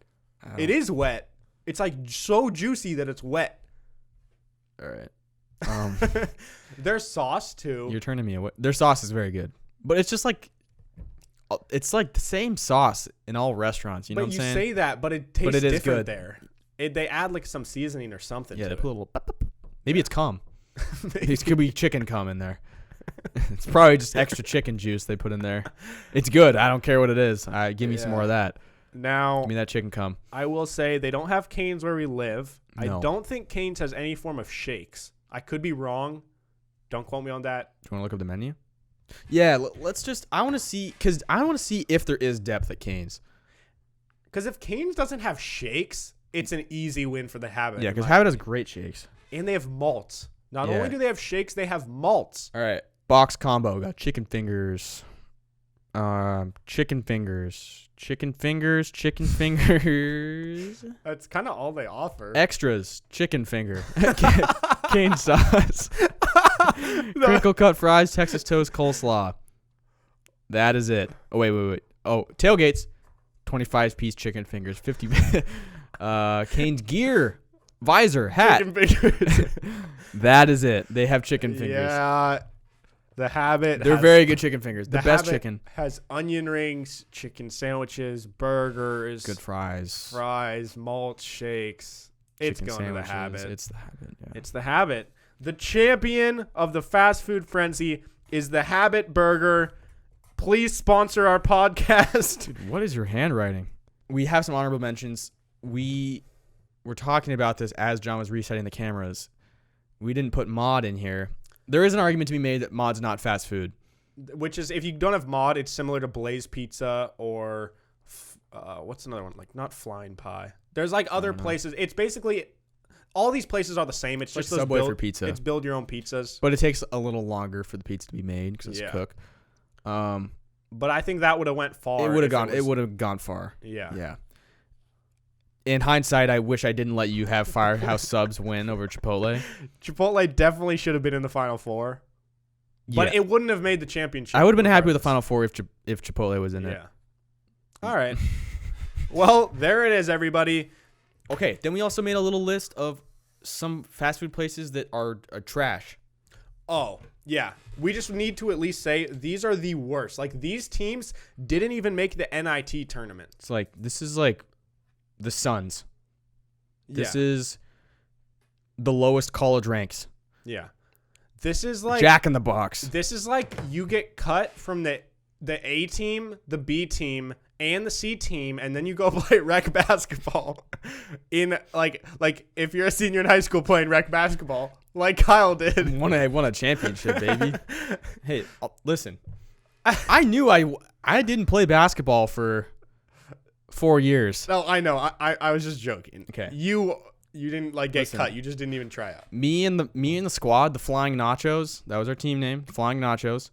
Oh. It is wet. It's like so juicy that it's wet. All right. Their sauce too. You're turning me away. Their sauce is very good, but it's just like it's like the same sauce in all restaurants. You know what I'm saying? But you say that, but it tastes it is different good. there. They add like some seasoning or something. Yeah, to they it. put a little. Maybe it's cum. It could be chicken cum in there. It's probably just extra chicken juice they put in there. It's good. I don't care what it is. Give me some more of that. Now, Give me that chicken cum. I will say they don't have Canes where we live. No. I don't think Canes has any form of shakes. I could be wrong. Don't quote me on that. Do you want to look up the menu? Yeah, let's just. I want to see if there is depth at Canes. Because if Canes doesn't have shakes, it's an easy win for the Habit. Yeah, because Habit has great shakes. And they have malts. Not Yeah. only do they have shakes, they have malts. All right, box combo. We got chicken fingers, chicken fingers. That's kind of all they offer. Extras, chicken finger, cane sauce, crinkle cut fries, Texas toast, coleslaw. That is it. Oh wait. Oh, tailgates, 25-piece chicken fingers, 50. Cane's gear, visor, hat. Chicken fingers. That is it. They have chicken fingers. Yeah. The Habit. They're very good chicken fingers. The best Habit chicken. Has onion rings, chicken sandwiches, burgers, Good fries. malt shakes. It's chicken going to the sandwiches. Habit. It's the Habit. Yeah. It's the Habit. The champion of the fast food frenzy is the Habit Burger. Please sponsor our podcast. Dude, what is your handwriting? We have some honorable mentions. We were talking about this as John was resetting the cameras. We didn't put Mod in here. There is an argument to be made that Mod's not fast food. Which is, if you don't have Mod, it's similar to Blaze Pizza or what's another one? Like, not Flying Pie. There's like other places. It's basically, all these places are the same. It's Like just those Subway build, for pizza. It's build your own pizzas. But it takes a little longer for the pizza to be made because it's Yeah. cooked. But I think that would have went far. It would have if gone. was- It would have gone far. Yeah. Yeah. In hindsight, I wish I didn't let you have Firehouse Subs win over Chipotle. Chipotle definitely should have been in the Final Four. But Yeah. it wouldn't have made the championship. I would have been happy with the regardless. Final Four if Chipotle was in it. Yeah. All right. Well, there it is, everybody. Okay. Then we also made a little list of some fast food places that are trash. Oh, yeah. We just need to at least say these are the worst. Like, these teams didn't even make the NIT tournament. It's like this is like the Suns. This Yeah. is the lowest college ranks. Yeah. This is like Jack in the Box. This is like you get cut from the A team, the B team, and the C team, and then you go play rec basketball. In like if you're a senior in high school playing rec basketball, like Kyle did. won a championship, baby. Hey, listen. I knew I didn't play basketball for 4 years. No, I know. I was just joking. Okay. You didn't like get Listen. cut. You just didn't even try out. Me and the squad, the Flying Nachos, that was our team name, Flying Nachos.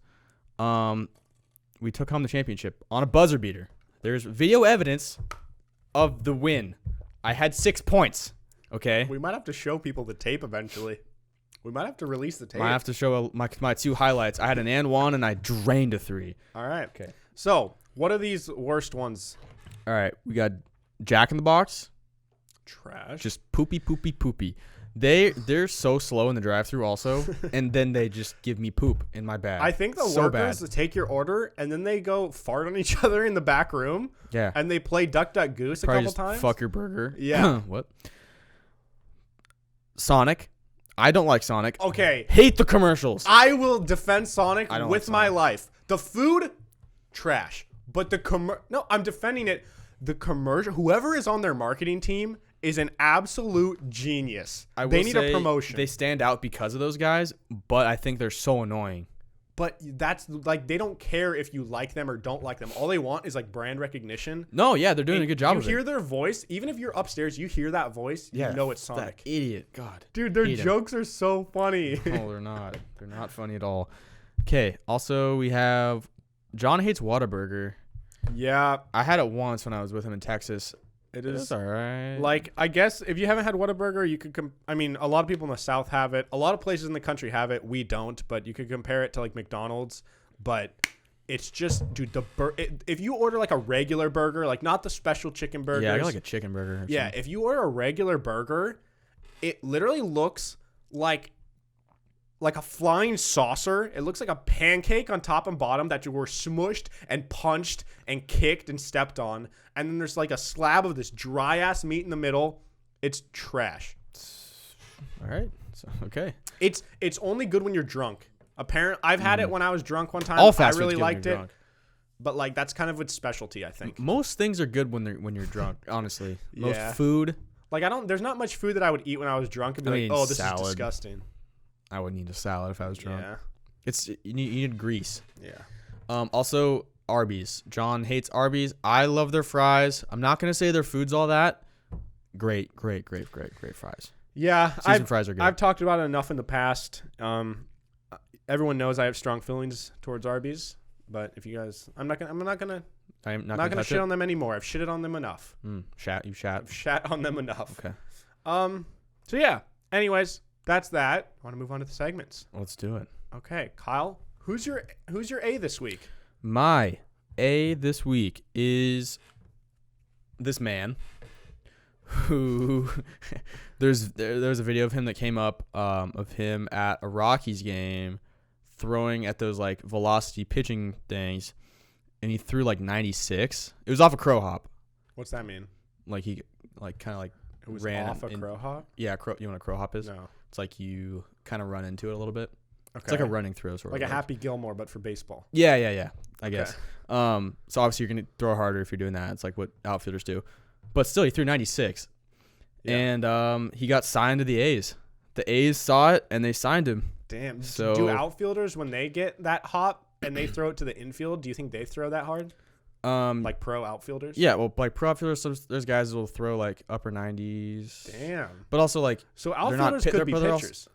We took home the championship on a buzzer beater. There's video evidence of the win. I had 6 points. Okay. We might have to show people the tape eventually. We might have to release the tape. I have to show my 2 highlights. I had an and 1 and I drained a 3. All right. Okay. So, what are these worst ones? All right, we got Jack in the Box. Trash. Just poopy. They're so slow in the drive-thru also, and then they just give me poop in my bag. I think the workers take your order and then they go fart on each other in the back room. Yeah. And they play Duck Duck Goose a Probably couple just times. fuck your burger. Yeah. What? Sonic. I don't like Sonic. Okay. Hate the commercials. I will defend Sonic I don't with like my Sonic. life. The food, trash. But no, I'm defending it. The commercial, whoever is on their marketing team is an absolute genius. They need a promotion. They stand out because of those guys, but I think they're so annoying. But that's like, they don't care if you like them or don't like them. All they want is like brand recognition. No, yeah, they're doing a good job You of hear it. their voice, even if you're upstairs, you hear that voice, you know it's Sonic. That idiot. God. Dude, their hate him. jokes are so funny. No, they're not. They're not funny at all. Okay, also we have John hates Whataburger. Yeah, I had it once when I was with him in Texas. it It's is. all right. Like, I guess if you haven't had Whataburger, you could. I mean, a lot of people in the South have it. A lot of places in the country have it. We don't, but you could compare it to like McDonald's. But it's just, dude, if you order like a regular burger, like not the special chicken burgers. Yeah, I got like a chicken burger. Or Yeah, something. if you order a regular burger, it literally looks like a flying saucer. It looks like a pancake on top and bottom that you were smushed and punched and kicked and stepped on. And then there's like a slab of this dry ass meat in the middle. It's trash. All right. So, okay. It's only good when you're drunk. Apparently, I've had it when I was drunk one time. All fast I really food's good when liked you're it. drunk. But like that's kind of its specialty, I think. Most things are good when you're drunk. Honestly, most Yeah. food. Like there's not much food that I would eat when I was drunk and be I like, mean, oh, this salad. is disgusting. I would need a salad if I was drunk. Yeah. You need grease. Yeah. Also Arby's. John hates Arby's. I love their fries. I'm not gonna say their food's all that. Great fries. Yeah, Seasoned fries are good. I've talked about it enough in the past. Everyone knows I have strong feelings towards Arby's, but if you guys, I'm not gonna shit on them anymore. I've shitted on them enough. You shat. I've shat on them enough. Okay. So yeah. Anyways, that's that. I want to move on to the segments. Let's do it. Okay, Kyle, who's your A this week? My A this week is this man who there's a video of him that came up of him at a Rockies game throwing at those like velocity pitching things, and he threw like 96. It was off a crow hop. What's that mean? Like he like kind of like It was ran off a crow hop? Yeah, you know what a crow hop is? No. It's like you kind of run into it a little bit. Okay. It's like a running throw sort like of. a Happy Gilmore, but for baseball. Yeah. I guess. So obviously you're gonna throw harder if you're doing that. It's like what outfielders do. But still, he threw 96, and he got signed to the A's. The A's saw it and they signed him. Damn. So do outfielders, when they get that hop and they throw it to the infield, do you think they throw that hard? Like pro outfielders? Yeah, well, like pro outfielders, there's guys that will throw like upper 90s. Damn. But also like So they're not outfielders could be they're also- pitchers. I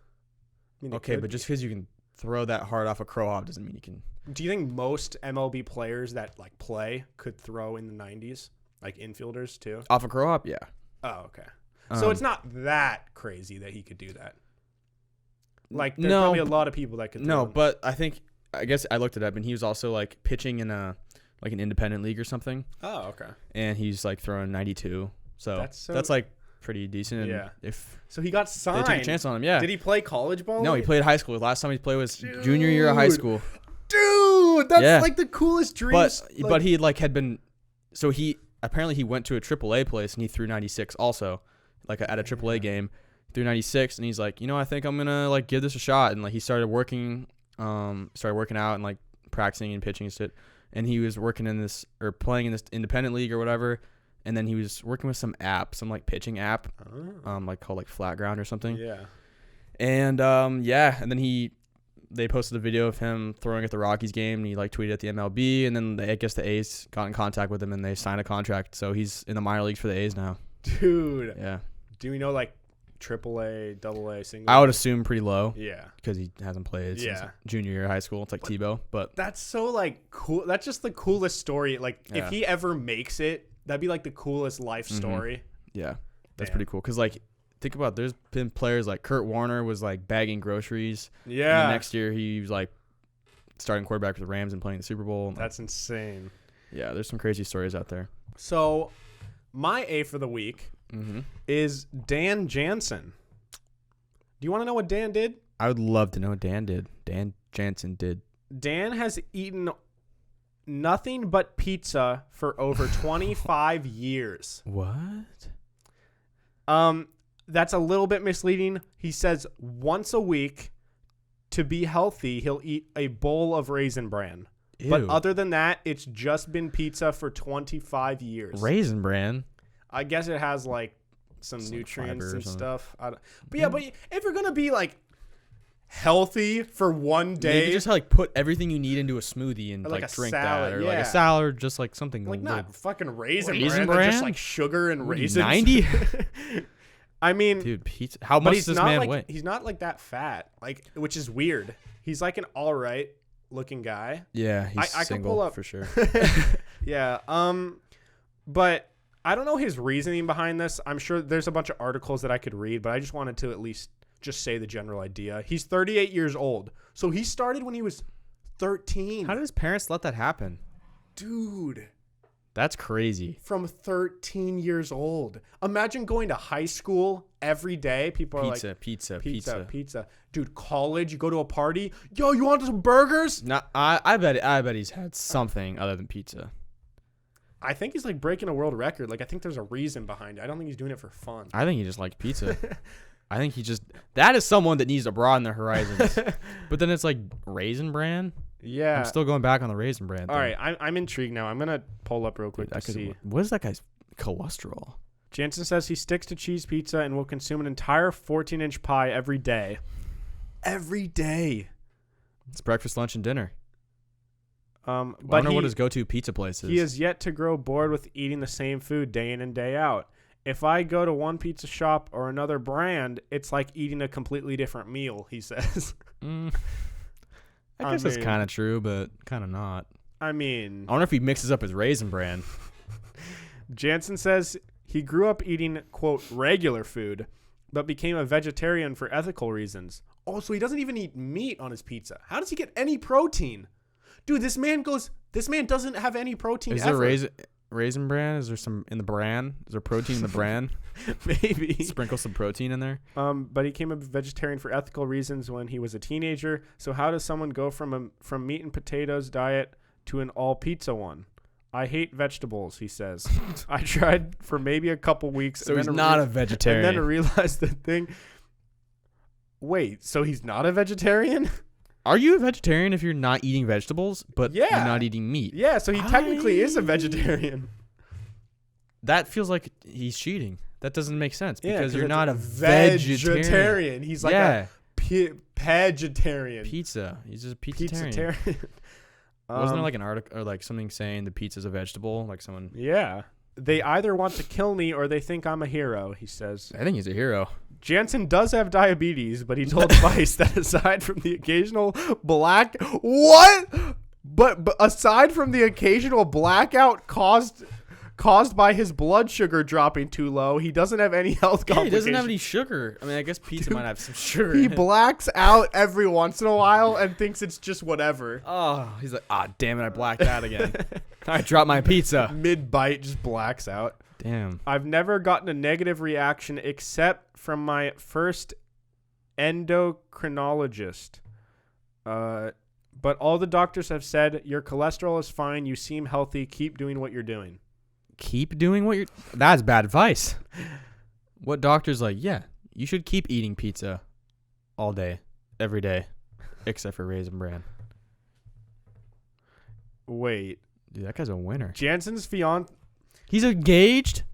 mean, they okay, could but be. just because you can throw that hard off a crow hop doesn't mean you can. Do you think most MLB players that like play could throw in the 90s, like infielders too? Off a crow hop, yeah. Oh, okay. So it's not that crazy that he could do that. Like, there's No. probably a lot of people that could. No, throw but I guess I looked it up, and he was also like pitching in an independent league or something, Oh, okay. and he's like throwing 92. So that's like pretty decent. And Yeah. if So he got they signed. took a chance on him, yeah. Did he play college ball? No, he played high school. Last time he played was junior year of high Dude. school. Dude, that's Yeah. like the coolest dream. But he like had been, so he apparently he went to a AAA place and he threw 96 also, like at a AAA game, threw 96, and he's like, I think I'm gonna like give this a shot, and like he started working out and like practicing and pitching and shit, and he was working in this or playing in this independent league or whatever, and then he was working with some like pitching app, like called like Flat Ground or something. Yeah. And and then they posted a video of him throwing at the Rockies game, and he like tweeted at the MLB, and then I guess the A's got in contact with him and they signed a contract, so he's in the minor leagues for the A's now. Dude. Yeah, Do we know like AAA, AA, single? I would assume pretty low Yeah. because he hasn't played since Yeah. junior year of high school. It's like Tebow, but That's so like cool. That's just the coolest story. Like if Yeah. he ever makes it, that'd be like the coolest life story. yeah, that's Damn. pretty cool because like think about there's been players like Kurt Warner was like bagging groceries. Yeah. And the next year he was like starting quarterback for the Rams and playing the Super Bowl. That's insane. Yeah, there's some crazy stories out there. So my A for the week is Dan Jansen. Do you want to know what Dan did? I would love to know what Dan did. Dan Jansen did. Dan has eaten nothing but pizza for over 25 years. What? That's a little bit misleading. He says once a week, to be healthy, he'll eat a bowl of Raisin Bran. Ew. But other than that, it's just been pizza for 25 years. Raisin Bran? I guess it has like some It's nutrients like and fiber or stuff. But if you're going to be like healthy for one day. Maybe just like put everything you need into a smoothie and like like a drink salad, that. Or yeah. like a salad or just like something. Like little- not fucking raisin Raisin bran, just Bran? like sugar and What are you, raisins. 90? I mean, Dude, pizza. How but much he's does this not man like weigh? he's not like that fat, like, which is weird. He's like an all right looking guy. Yeah, he's I can single pull up for sure. Yeah. But I don't know his reasoning behind this. I'm sure there's a bunch of articles that I could read, but I just wanted to at least just say the general idea. He's 38 years old. So he started when he was 13. How did his parents let that happen? Dude, That's crazy. from 13 years old. Imagine going to high school every day. People are Pizza, like, pizza, pizza, pizza. pizza. Dude, college, you go to a party. Yo, you want some burgers? No, I bet he's had something other than pizza. I think he's like breaking a world record. Like, I think there's a reason behind it. I don't think he's doing it for fun. I think he just liked pizza. I think that is someone that needs to broaden their horizons. But then it's like Raisin Bran. Yeah. I'm still going back on the Raisin Bran thing. All right, I'm intrigued now. I'm going to pull up real quick Dude, to see. what is that guy's cholesterol? Jansen says he sticks to cheese pizza and will consume an entire 14-inch pie every day. Every day. It's breakfast, lunch, and dinner. I But wonder what his go-to pizza place is. he has yet to grow bored with eating the same food day in and day out. If I go to one pizza shop or another brand, it's like eating a completely different meal, he says. I guess that's mean- kind of true, but kind of not. I mean, I wonder if he mixes up his Raisin Bran. Jansen says he grew up eating, quote, regular food, but became a vegetarian for ethical reasons. Oh, so he doesn't even eat meat on his pizza. How does he get any protein? Dude, this man doesn't have any protein Is ever. there Raisin Bran? Is there some in the bran? Is there protein in the bran? Maybe. Sprinkle some protein in there. But he became a vegetarian for ethical reasons when he was a teenager. So how does someone go from meat and potatoes diet to an all pizza one? I hate vegetables, he says. I tried for maybe a couple weeks. So he's not a vegetarian. And then I realized the thing. Wait, so he's not a vegetarian? Are you a vegetarian if you're not eating vegetables, but Yeah. you're not eating meat? Yeah, so he technically is a vegetarian. That feels like he's cheating. That doesn't make sense Yeah, because 'cause you're it's not a vegetarian. He's like Yeah. a vegetarian. Pizza. He's just a pizzatarian. Pizzatarian. Wasn't there like an article or like something saying the pizza's a vegetable? Like someone. Yeah. They either want to kill me or they think I'm a hero, he says. I think he's a hero. Jansen does have diabetes, but he told Vice that aside from the occasional But aside from the occasional blackout caused by his blood sugar dropping too low, he doesn't have any health Yeah, he complications. doesn't have any sugar. I mean, I guess pizza might have some sugar. He in it. blacks out every once in a while and thinks it's just whatever. Oh, he's like, damn it, I blacked out again. I dropped my pizza. Mid-bite, just blacks out. Damn. I've never gotten a negative reaction except from my first endocrinologist. But all the doctors have said, your cholesterol is fine. You seem healthy. Keep doing what you're doing. Keep doing what you're. That's bad advice. What doctor's like? Yeah, you should keep eating pizza all day, every day, except for Raisin Bran. Wait. Dude, that guy's a winner. Jansen's fiance. He's engaged.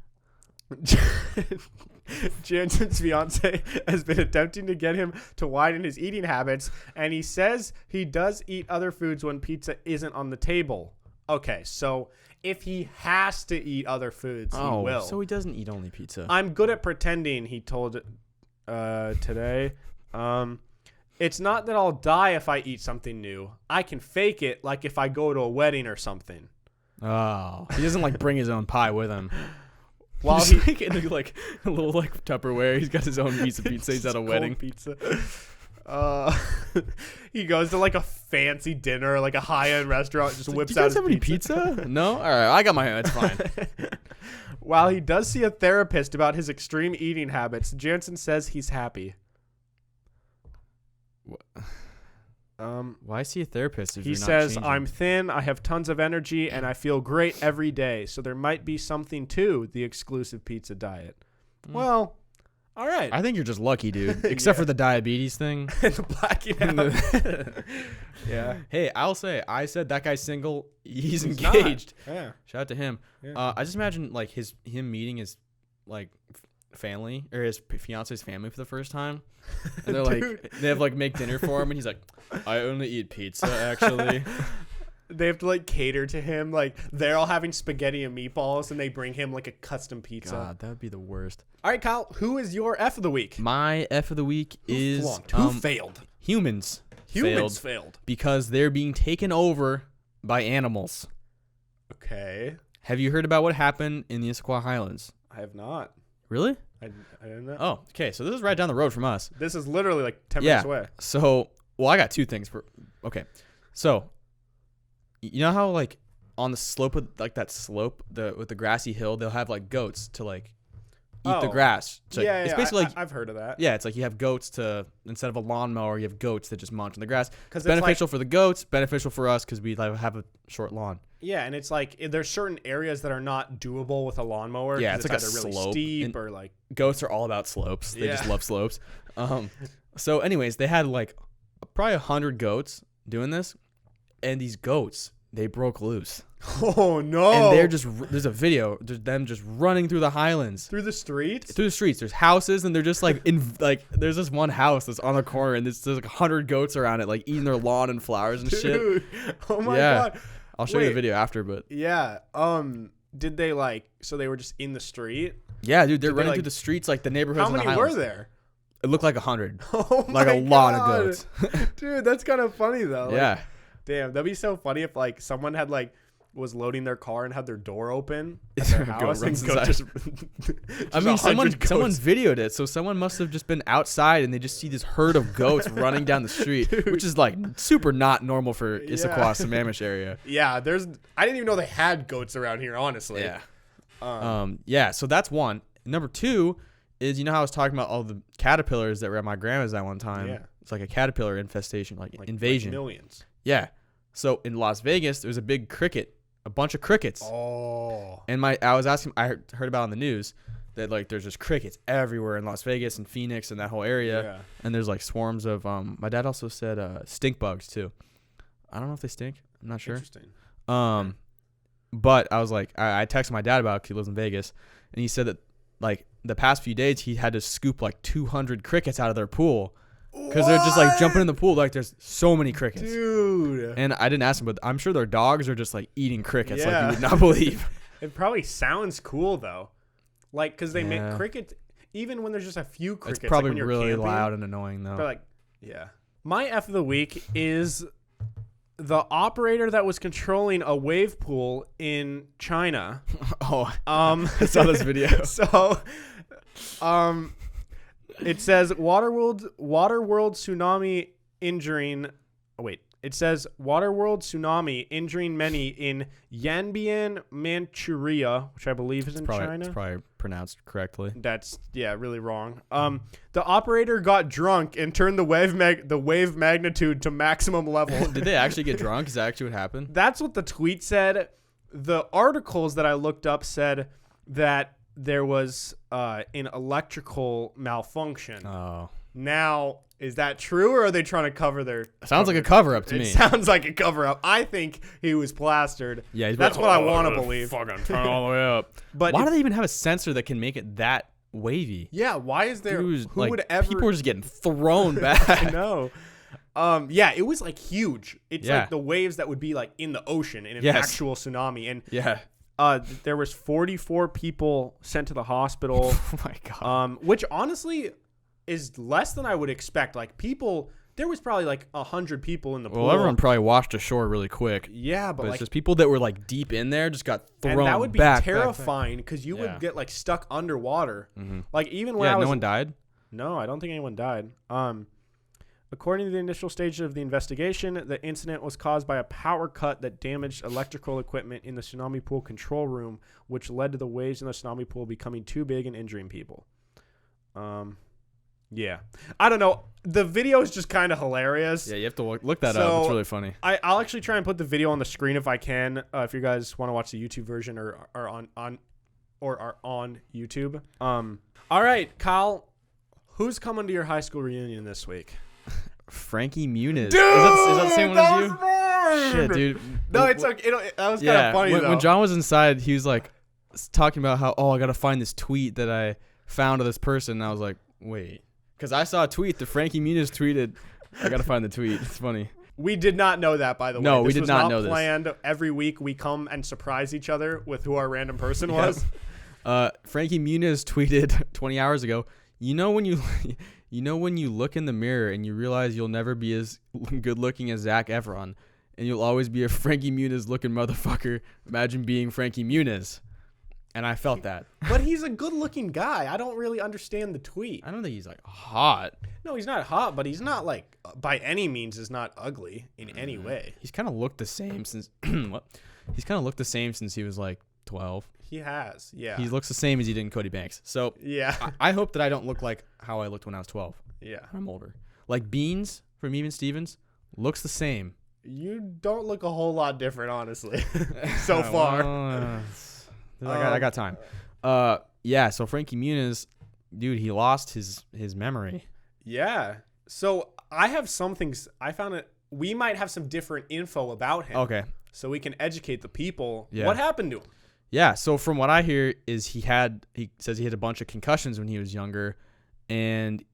Jansen's fiance has been attempting to get him to widen his eating habits, and he says he does eat other foods when pizza isn't on the table. Okay, so if he has to eat other foods, he will. So he doesn't eat only pizza. I'm good at pretending, he told today. It's not that I'll die if I eat something new. I can fake it, like if I go to a wedding or something. Oh, he doesn't like bring his own pie with him. While He's like in a little like Tupperware. He's got his own piece of pizza. He's at a cold wedding. pizza. He goes to like a fancy dinner, like a high-end restaurant, just whips Do you out guys his have any pizza? No? All right, I got my own. It's fine. While he does see a therapist about his extreme eating habits, Jansen says he's happy. Why see a therapist if He you're not says, changing? I'm thin, I have tons of energy, and I feel great every day. So there might be something to the exclusive pizza diet. Well, all right. I think you're just lucky, dude. Except for the diabetes thing. And the blacking out. Yeah. Hey, I'll say, I said that guy's single. He's not. engaged. Yeah. Shout out to him. Yeah. I just imagine like him meeting his like family or his fiance's family for the first time, and they're like Dude. they have like make dinner for him, and he's like, I only eat pizza actually. They have to like cater to him. Like they're all having spaghetti and meatballs, and they bring him like a custom pizza. God, that would be the worst. All right, Kyle, who is your F of the week? My F of the week is flunked? Who failed? Humans. Humans failed. Because they're being taken over by animals. Okay. Have you heard about what happened in the Issaquah Highlands? I have not. Really? I didn't know. Oh, okay. So this is right down the road from us. This is literally like 10 Yeah. minutes away. So, well, I got two things. Okay. So, you know how like on the slope of like that slope, with the grassy hill, they'll have like goats to like eat the Oh. grass. So Yeah, it's yeah, basically like I've heard of that. yeah, it's like you have goats to instead of a lawnmower, you have goats that just munch on the grass. 'Cause it's Beneficial for the goats, beneficial for us because we like have a short lawn. Yeah, and it's like there's certain areas that are not doable with a lawnmower. Yeah, 'cause it's like a either really slope, steep and- or like. Goats are all about slopes. They just Yeah. love slopes. So anyways, they had like probably 100 goats doing this, and these goats they broke loose, Oh no! and they're just there's a video, there's them just running through the highlands. through the streets. Through the streets, there's houses, and they're just like there's this one house that's on the corner, and there's like 100 goats around it, like eating their lawn and flowers and shit. Dude, oh my Yeah. god! I'll show you Wait. the video after, but Yeah. Did they like? So they were just in the street. yeah, dude, they're Did they, running like- through the streets like the neighborhoods. How in the many were Highlands. there? It looked like 100, Oh my like a lot of God. goats. Dude, that's kind of funny though. Like, Yeah. damn, that'd be so funny if like someone had like was loading their car and had their door open at their Goat house and runs goat inside. just, I mean, 100 someone goats. videoed it, so someone must have just been outside and they just see this herd of goats running down the street, which is like super not normal for Issaquah, Yeah. Sammamish area. Yeah, I didn't even know they had goats around here, honestly. Yeah. Yeah. So that's one. Number two is, you know how I was talking about all the caterpillars that were at my grandma's at one time. Yeah. It's like a caterpillar infestation, like invasion. Millions. Yeah. So in Las Vegas, there's a big a bunch of crickets. Oh. And I was asking, I heard about on the news that like there's just crickets everywhere in Las Vegas and Phoenix and that whole area. Yeah. And there's like swarms of my dad also said stink bugs too. I don't know if they stink. I'm not sure. Interesting. But I was like, I texted my dad about it 'cause he lives in Vegas, and he said that like the past few days he had to scoop like 200 crickets out of their pool because they're just like jumping in the pool. Like there's so many crickets. Dude. And I didn't ask him, but I'm sure their dogs are just like eating crickets like Yeah. you would not believe. It probably sounds cool though. Like, because they make Yeah. crickets, even when there's just a few crickets. It's probably like when you're really camping, loud and annoying though. They're like, yeah. My F of the week is the operator that was controlling a wave pool in China. Oh, I saw this video. So, it says Waterworld tsunami injuring. Oh, wait. It says Waterworld tsunami injuring many in Yanbian, Manchuria, which I believe is in China. It's probably pronounced correctly. That's really wrong. The operator got drunk and turned the wave magnitude to maximum level. Did they actually get drunk? Is that actually what happened? That's what the tweet said. The articles that I looked up said that there was an electrical malfunction. Oh, Now, is that true, or are they trying to cover their? sounds like a cover up to It me. sounds like a cover up. I think he was plastered. Yeah, he's That's like, what I "Oh, want to I'm believe. Fucking turn all the way up. But Why if- do they even have a sensor that can make it that wavy? yeah, why is there? Dude, Who like, would ever? people are just getting thrown back. I know. Yeah, it was like huge. It's Yeah. like the waves that would be like in the ocean in an Yes. actual tsunami. And Yeah. there was 44 people sent to the hospital, Oh my god. which honestly is less than I would expect. Like people there was probably like 100 people in the pool. Well, everyone probably washed ashore really quick. Yeah, But but it's like, just people that were like deep in there just got thrown and that would be back. terrifying because you Yeah. would get like stuck underwater. Mm-hmm. Like even when Yeah, I was no one died. No, I don't think anyone died. According to the initial stages of the investigation, the incident was caused by a power cut that damaged electrical equipment in the tsunami pool control room, which led to the waves in the tsunami pool becoming too big and injuring people. Yeah. I don't know. The video is just kind of hilarious. Yeah, you have to look that up. So, It's really funny. I'll actually try and put the video on the screen if I can. If you guys want to watch the YouTube version or are on YouTube. All right, Kyle, who's coming to your high school reunion this week? Frankie Muniz. Dude, is that the same one as you? mine! Shit, dude. No, it's okay. That was kind of funny though. When John was inside, he was like talking about how, I got to find this tweet that I found of this person. And I was like, wait. Because I saw a tweet that Frankie Muniz tweeted. I got to find the tweet. It's funny. We did not know that, by the way. No, we This did was not know this. planned. Every week we come and surprise each other with who our random person was. Frankie Muniz tweeted 20 hours ago, you know when you look in the mirror and you realize you'll never be as good looking as Zac Efron, and you'll always be a Frankie Muniz looking motherfucker. Imagine being Frankie Muniz. And I felt that. But he's a good looking guy. I don't really understand the tweet. I don't think he's like hot. No, he's not hot, but he's not like by any means is not ugly in any way. He's kind of looked the same since what? He's kind of looked the same since he was like 12. He has, yeah. He looks the same as he did in Cody Banks. So Yeah. I hope that I don't look like how I looked when I was 12. Yeah. I'm older. Like Beans from Even Stevens looks the same. You don't look a whole lot different, honestly, so far. I got time. Yeah. So Frankie Muniz, dude, he lost his memory. Yeah. So I have some things. I found it. We might have some different info about him. Okay. So we can educate the people. Yeah. What happened to him? Yeah. So from what I hear is he says he had a bunch of concussions when he was younger, and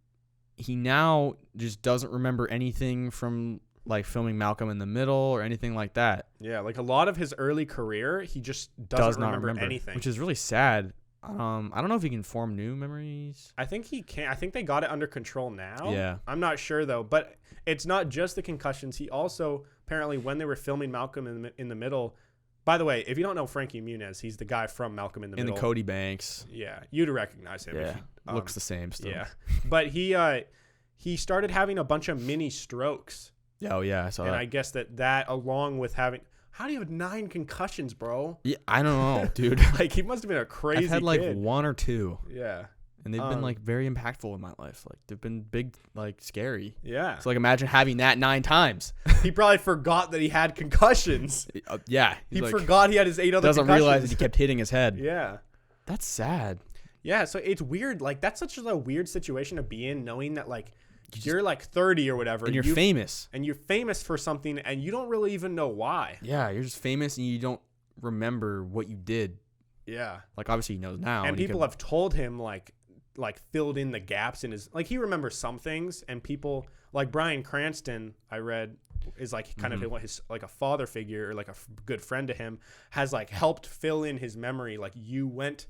he now just doesn't remember anything from like filming Malcolm in the Middle or anything like that. Yeah, like a lot of his early career, he just does not remember anything, which is really sad. I don't know if he can form new memories. I think he can. I think they got it under control now. Yeah. I'm not sure though, but it's not just the concussions. He also apparently when they were filming Malcolm in the Middle. By the way, if you don't know Frankie Muniz, he's the guy from Malcolm in the Middle. In the Cody Banks. Yeah, you'd recognize him. Yeah. If you, Looks the same still. Yeah, but he started having a bunch of mini strokes. Oh yeah, I saw And that. I guess that along with having, how do you have 9 concussions, bro? Yeah, I don't know, dude. Like he must have been a crazy I've had like kid. 1 or 2. Yeah. And they've been like very impactful in my life. Like they've been big, like scary. Yeah. So like imagine having that 9 times. He probably forgot that he had concussions. Yeah. He like, forgot he had his 8 other doesn't concussions. realize that he kept hitting his head. Yeah. That's sad. Yeah, so it's weird. Like that's such a weird situation to be in, knowing that like you're like 30 or whatever. And you're famous. And you're famous for something and you don't really even know why. Yeah, you're just famous and you don't remember what you did. Yeah. Like obviously he knows now. And people have told him like filled in the gaps in his, like he remembers some things, and people like Bryan Cranston, I read, is like kind of his like a father figure or like a good friend to him, has like helped fill in his memory. Like you went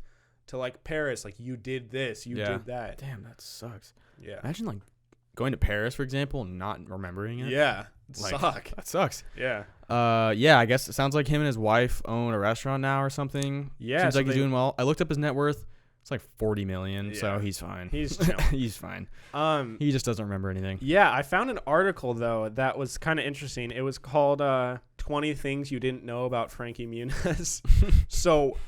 to like Paris, like you did this, you did that. Damn, that sucks. Yeah. Imagine like going to Paris, for example, and not remembering it. Yeah. Like, Suck. That sucks. Yeah. Yeah, I guess it sounds like him and his wife own a restaurant now or something. Yeah. Seems so like he's doing well. I looked up his net worth. It's like 40 million, so Yeah. he's fine. He's chill. He's fine. He just doesn't remember anything. Yeah, I found an article though that was kind of interesting. It was called 20 Things You Didn't Know About Frankie Muniz. So,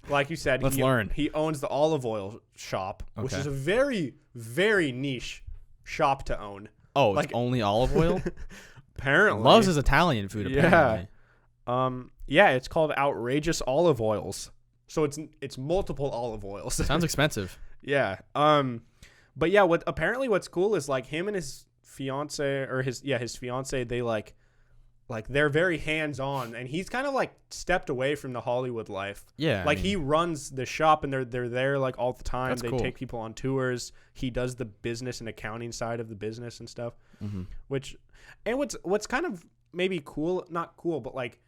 like you said, Let's learn. He owns the olive oil shop, which Okay. is a very, very niche shop to own. Oh, Like- it's only olive oil? Apparently. Loves his Italian food, apparently. Yeah, it's called Outrageous Olive Oils. So it's multiple olive oils. Sounds expensive. Yeah. But yeah, what's cool is like him and his fiance or his fiance, they like they're very hands-on, and he's kind of like stepped away from the Hollywood life. Yeah. Like he runs the shop and they're there like all the time. That's They cool. take people on tours. He does the business and accounting side of the business and stuff. Mm-hmm. What's kind of maybe cool, not cool, but like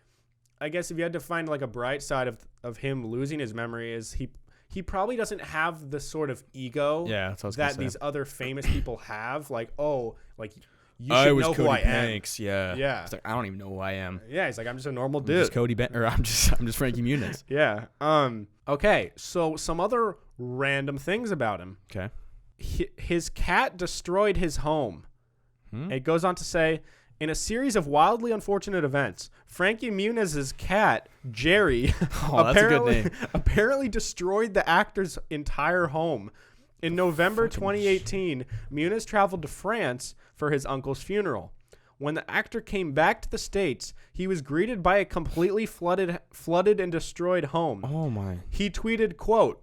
I guess if you had to find like a bright side of him losing his memory, is he probably doesn't have the sort of ego Yeah, that's what I was that gonna say. these other famous people have. Like, oh, like You I should was know Cody who I am. Banks. Yeah. Yeah. It's like, I don't even know who I am. Yeah, he's like, I'm just a normal I'm dude. just Cody or I'm just Frankie Muniz. Yeah. Okay. So some other random things about him. Okay. His cat destroyed his home. Hmm? It goes on to say, in a series of wildly unfortunate events, Frankie Muniz's cat, Jerry, Oh, that's a good name. apparently destroyed the actor's entire home. In November 2018, Muniz traveled to France for his uncle's funeral. When the actor came back to the States, he was greeted by a completely flooded and destroyed home. Oh my. He tweeted, quote,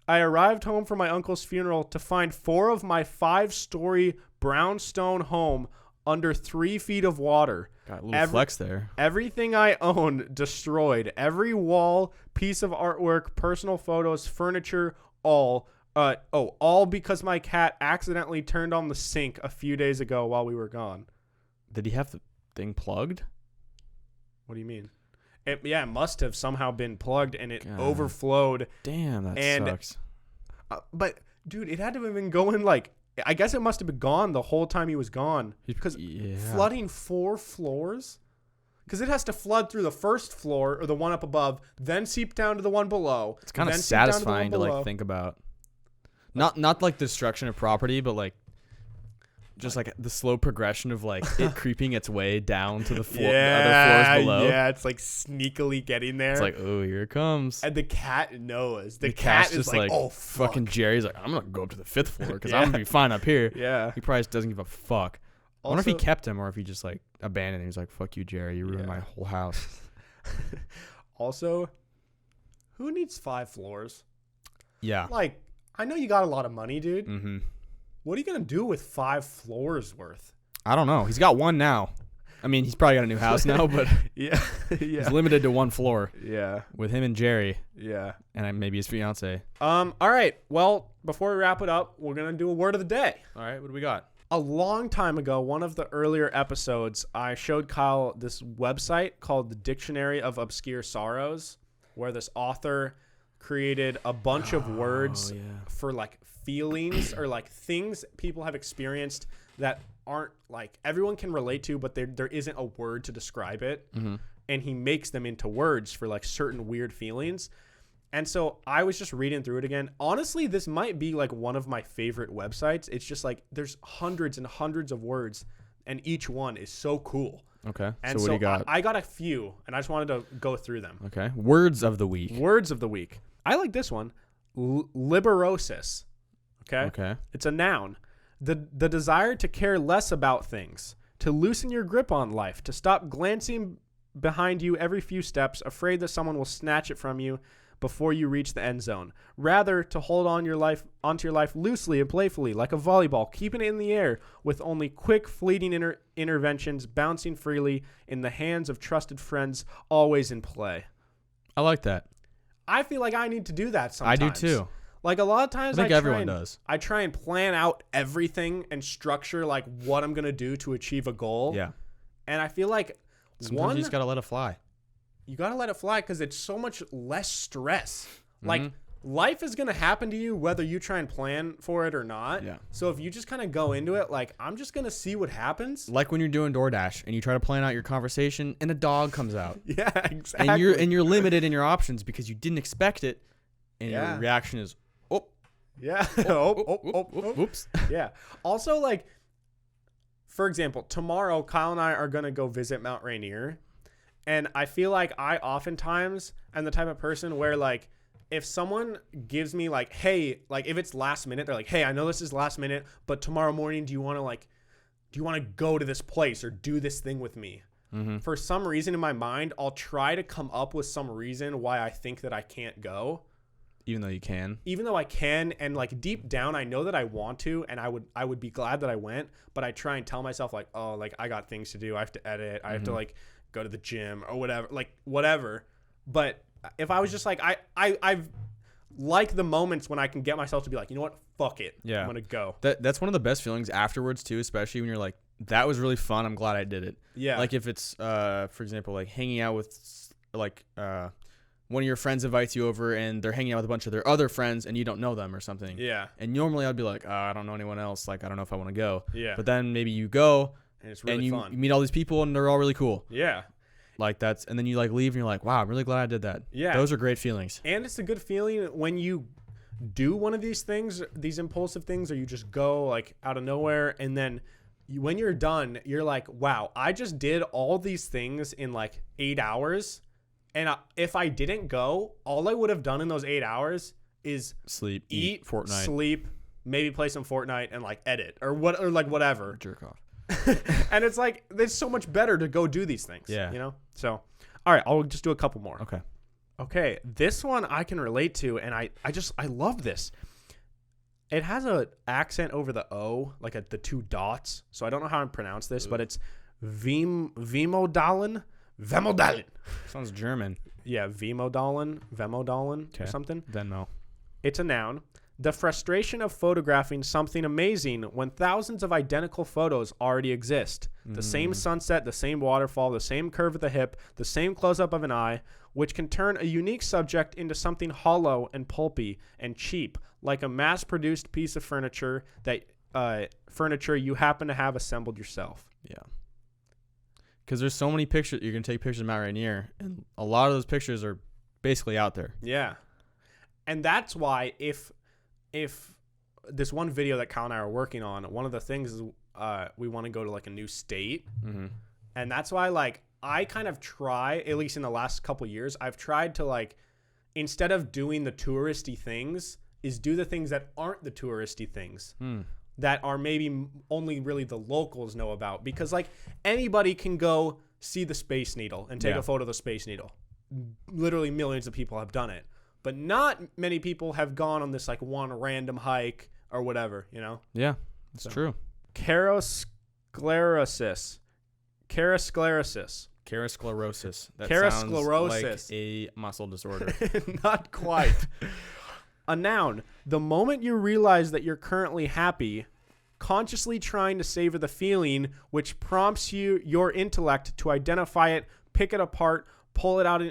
I arrived home for my uncle's funeral to find 4 of my 5-story brownstone home under 3 feet of water. Got a little flex there. Everything I own destroyed. Every wall, piece of artwork, personal photos, furniture, all. All because my cat accidentally turned on the sink a few days ago while we were gone. Did he have the thing plugged? What do you mean? It must have somehow been plugged and it God. overflowed. Damn, that And- sucks. But, dude, it had to have been going like, I guess it must have been gone the whole time he was gone. Because flooding 4 floors? Because it has to flood through the first floor or the one up above, then seep down to the one below. It's kind of then seep down satisfying the to one below. like think about. Not like destruction of property, but like just like the slow progression of like it creeping its way down to the floor, the other floors below. Yeah, it's like sneakily getting there. It's like, oh, here it comes. And the cat knows. The cat's cat is just like, oh, fuck. fucking Jerry's like, I'm gonna go up to the 5th floor because Yeah. I'm gonna be fine up here. Yeah. He probably just doesn't give a fuck. I wonder if he Also- kept him or if he just like abandoned him. He's like, fuck you, Jerry. You ruined Yeah. my whole house. Also, who needs 5 floors? Yeah. Like, I know you got a lot of money, dude. Mm-hmm. What are you going to do with 5 floors worth? I don't know. He's got one now. I mean, he's probably got a new house now, but Yeah. he's limited to 1 floor Yeah. with him and Jerry Yeah. and maybe his fiance. All right. Well, before we wrap it up, we're going to do a word of the day. All right, what do we got? A long time ago, one of the earlier episodes, I showed Kyle this website called the Dictionary of Obscure Sorrows, where this author created a bunch of words for like feelings or like things people have experienced that aren't like everyone can relate to, but there isn't a word to describe it. Mm-hmm. And he makes them into words for like certain weird feelings. And so I was just reading through it again. Honestly, this might be like one of my favorite websites. It's just like there's hundreds and hundreds of words and each one is so cool. Okay. And so what do you got? I got a few and I just wanted to go through them. Okay. Words of the week. Words of the week. I like this one. Liberosis. Okay? Okay. It's a noun. The desire to care less about things, to loosen your grip on life, to stop glancing behind you every few steps, afraid that someone will snatch it from you before you reach the end zone. Rather, to hold onto your life loosely and playfully, like a volleyball, keeping it in the air with only quick, fleeting interventions, bouncing freely in the hands of trusted friends, always in play. I like that. I feel like I need to do that sometimes. I do too. Like a lot of times I think everyone does. I try and plan out everything and structure like what I'm going to do to achieve a goal. Yeah. And I feel like Sometimes you just got to let it fly. you got to let it fly because it's so much less stress. Like life is going to happen to you whether you try and plan for it or not. Yeah. So if you just kind of go into it like, I'm just going to see what happens. Like when you're doing DoorDash and you try to plan out your conversation and a dog comes out. Yeah, exactly. And you're limited in your options because you didn't expect it and Yeah. your reaction is, oh, Yeah. oops. Yeah. Also, like, for example, tomorrow, Kyle and I are going to go visit Mount Rainier. And I feel like I oftentimes am the type of person where, like, if someone gives me, like, hey, like, if it's last minute, they're like, hey, I know this is last minute, but tomorrow morning, do you want to go to this place or do this thing with me? Mm-hmm. For some reason in my mind, I'll try to come up with some reason why I think that I can't go. Even though you can. Even though I can, and like deep down I know that I want to, and I would be glad that I went, but I try and tell myself like, oh, like I got things to do, I have to edit, I have to like go to the gym or whatever. But if I was just like I've like the moments when I can get myself to be like, you know what, fuck it, Yeah. I'm gonna go. That's one of the best feelings afterwards too, especially when you're like, that was really fun, I'm glad I did it. Yeah. Like if it's for example, like hanging out with like one of your friends invites you over and they're hanging out with a bunch of their other friends and you don't know them or something. Yeah. And normally I'd be like, oh, I don't know anyone else. Like, I don't know if I want to go. Yeah. But then maybe you go and it's really you fun. meet all these people, and they're all really cool. Yeah. Like and then you like leave, and you're like, wow, I'm really glad I did that. Yeah. Those are great feelings. And it's a good feeling when you do one of these things, these impulsive things, or you just go like out of nowhere, and then when you're done, you're like, wow, I just did all these things in like 8 hours. And if I didn't go, all I would have done in those 8 hours is Sleep, eat, Fortnite, sleep, maybe play some Fortnite, and like edit or like whatever. jerk off. And it's like, it's so much better to go do these things. Yeah. You know? So, all right, I'll just do a couple more. Okay. Okay, this one I can relate to, and I love this. It has a accent over the O, like at the 2 dots. So I don't know how to pronounce this, but it's Vemodalen. Sounds German. Yeah, Vemodalen or something. Then no. It's a noun. The frustration of photographing something amazing when thousands of identical photos already exist. The same sunset, the same waterfall, the same curve of the hip, the same close-up of an eye, which can turn a unique subject into something hollow and pulpy and cheap, like a mass-produced piece of furniture you happen to have assembled yourself. Yeah. Because there's so many pictures. You can take pictures of Mount Rainier, and a lot of those pictures are basically out there. Yeah. And that's why if this one video that Kyle and I are working on, one of the things is we want to go to like a new state. Mm-hmm. And that's why like I kind of try, at least in the last couple years, I've tried to like, instead of doing the touristy things, is do the things that aren't the touristy things. That are maybe only really the locals know about, because like anybody can go see the Space Needle and take a photo of the Space Needle. Literally millions of people have done it, but not many people have gone on this like one random hike or whatever, you know? Yeah, it's true. Karosclerosis. That sounds like a muscle disorder. Not quite. A noun. The moment you realize that you're currently happy, consciously trying to savor the feeling, which prompts your intellect to identify it, pick it apart, pull it out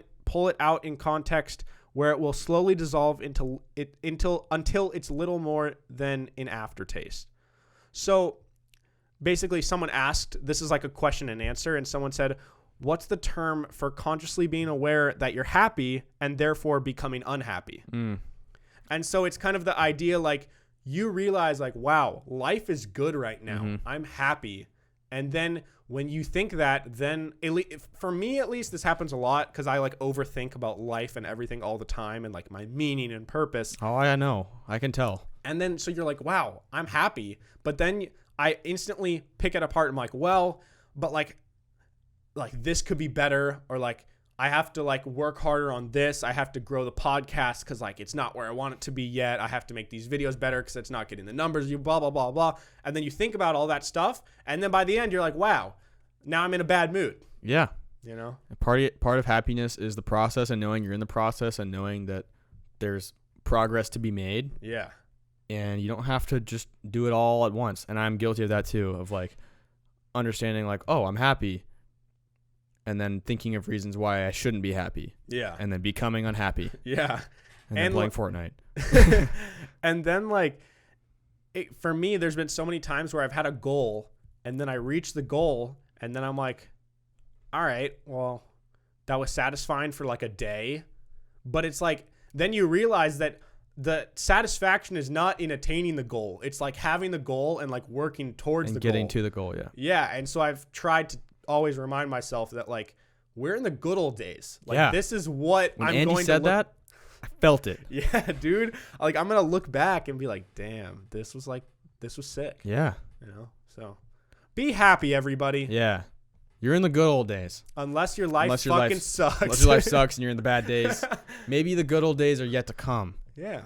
in context, where it will slowly dissolve until it's little more than an aftertaste. So basically, someone asked, this is like a question and answer, and someone said, what's the term for consciously being aware that you're happy and therefore becoming unhappy? And so it's kind of the idea like you realize like, wow, life is good right now. I'm happy. And then when you think that, then for me at least, this happens a lot because I like overthink about life and everything all the time and like my meaning and purpose. Oh, I know. I can tell. And then so you're like, wow, I'm happy. But then I instantly pick it apart. I'm like, well, but like this could be better, or like I have to like work harder on this. I have to grow the podcast because like it's not where I want it to be yet. I have to make these videos better because it's not getting the numbers. You blah, blah, blah, blah. And then you think about all that stuff. And then by the end, you're like, wow, now I'm in a bad mood. Yeah. You know? Part of happiness is the process, and knowing you're in the process and knowing that there's progress to be made. Yeah. And you don't have to just do it all at once. And I'm guilty of that too, of like understanding like, oh, I'm happy. And then thinking of reasons why I shouldn't be happy. Yeah. And then becoming unhappy. Yeah. And then playing Fortnite. And then like, for me, there's been so many times where I've had a goal and then I reach the goal and then I'm like, all right, well, that was satisfying for like a day. But it's like, then you realize that the satisfaction is not in attaining the goal. It's like having the goal and like working towards and the getting goal. to the goal. Yeah. Yeah. And so I've tried to always remind myself that like we're in the good old days. Like this is what when I'm Andy going said to look. that, I felt it. Yeah, dude. Like I'm gonna look back and be like, damn, this was sick. Yeah. You know? So be happy, everybody. Yeah. You're in the good old days. Unless your life sucks. Unless your life sucks and you're in the bad days. Maybe the good old days are yet to come. Yeah.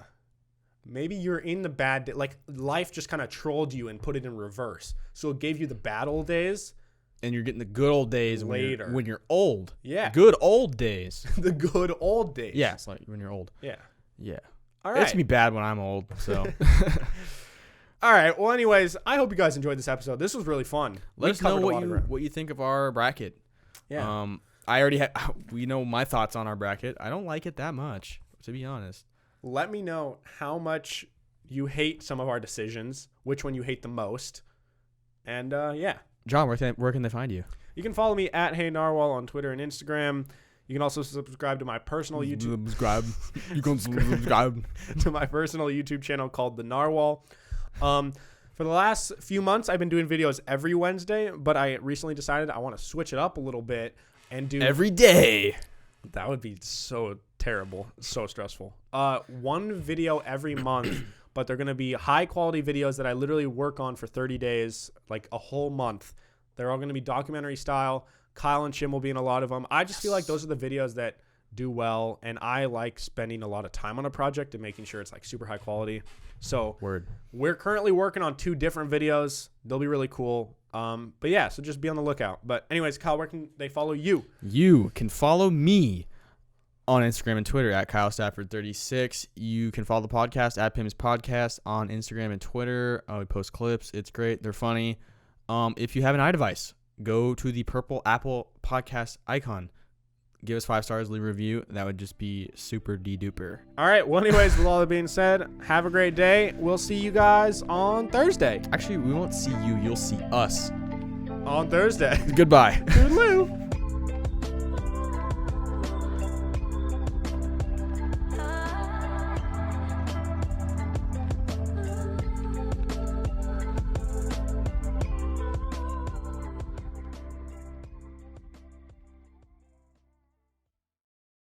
Maybe you're in the bad day. Like life just kind of trolled you and put it in reverse. So it gave you the bad old days. And you're getting the good old days later when you're old. Yeah. Good old days. The good old days. Yeah, it's like when you're old. Yeah. Yeah. All right. It's gonna be bad when I'm old. So. All right. Well, anyways, I hope you guys enjoyed this episode. This was really fun. Let us know what you think of our bracket. Yeah. I already we know my thoughts on our bracket. I don't like it that much, to be honest. Let me know how much you hate some of our decisions, which one you hate the most. And yeah. John, where can they find you? You can follow me at Hey Narwhal on Twitter and Instagram. You can also subscribe to my personal YouTube. Subscribe. You can subscribe to my personal YouTube channel called The Narwhal. For the last few months, I've been doing videos every Wednesday, but I recently decided I want to switch it up a little bit and do every day. That would be so terrible, so stressful. One video every month, but they're going to be high quality videos that I literally work on for 30 days, like a whole month. They're all going to be documentary style. Kyle and Chim will be in a lot of them. I just feel like those are the videos that do well, and I like spending a lot of time on a project and making sure it's like super high quality. So we're currently working on 2 different videos. They'll be really cool. But yeah, so just be on the lookout. But anyways, Kyle, where can they follow you? You can follow me on Instagram and Twitter at Kyle Stafford36. You can follow the podcast at Pim's Podcast on Instagram and Twitter. We post clips. It's great. They're funny. If you have an iDevice, go to the purple Apple podcast icon. Give us 5 stars, leave a review. That would just be super de-duper. All right. Well, anyways, with all that being said, have a great day. We'll see you guys on Thursday. Actually, we won't see you. You'll see us On Thursday. Goodbye. Toodaloo.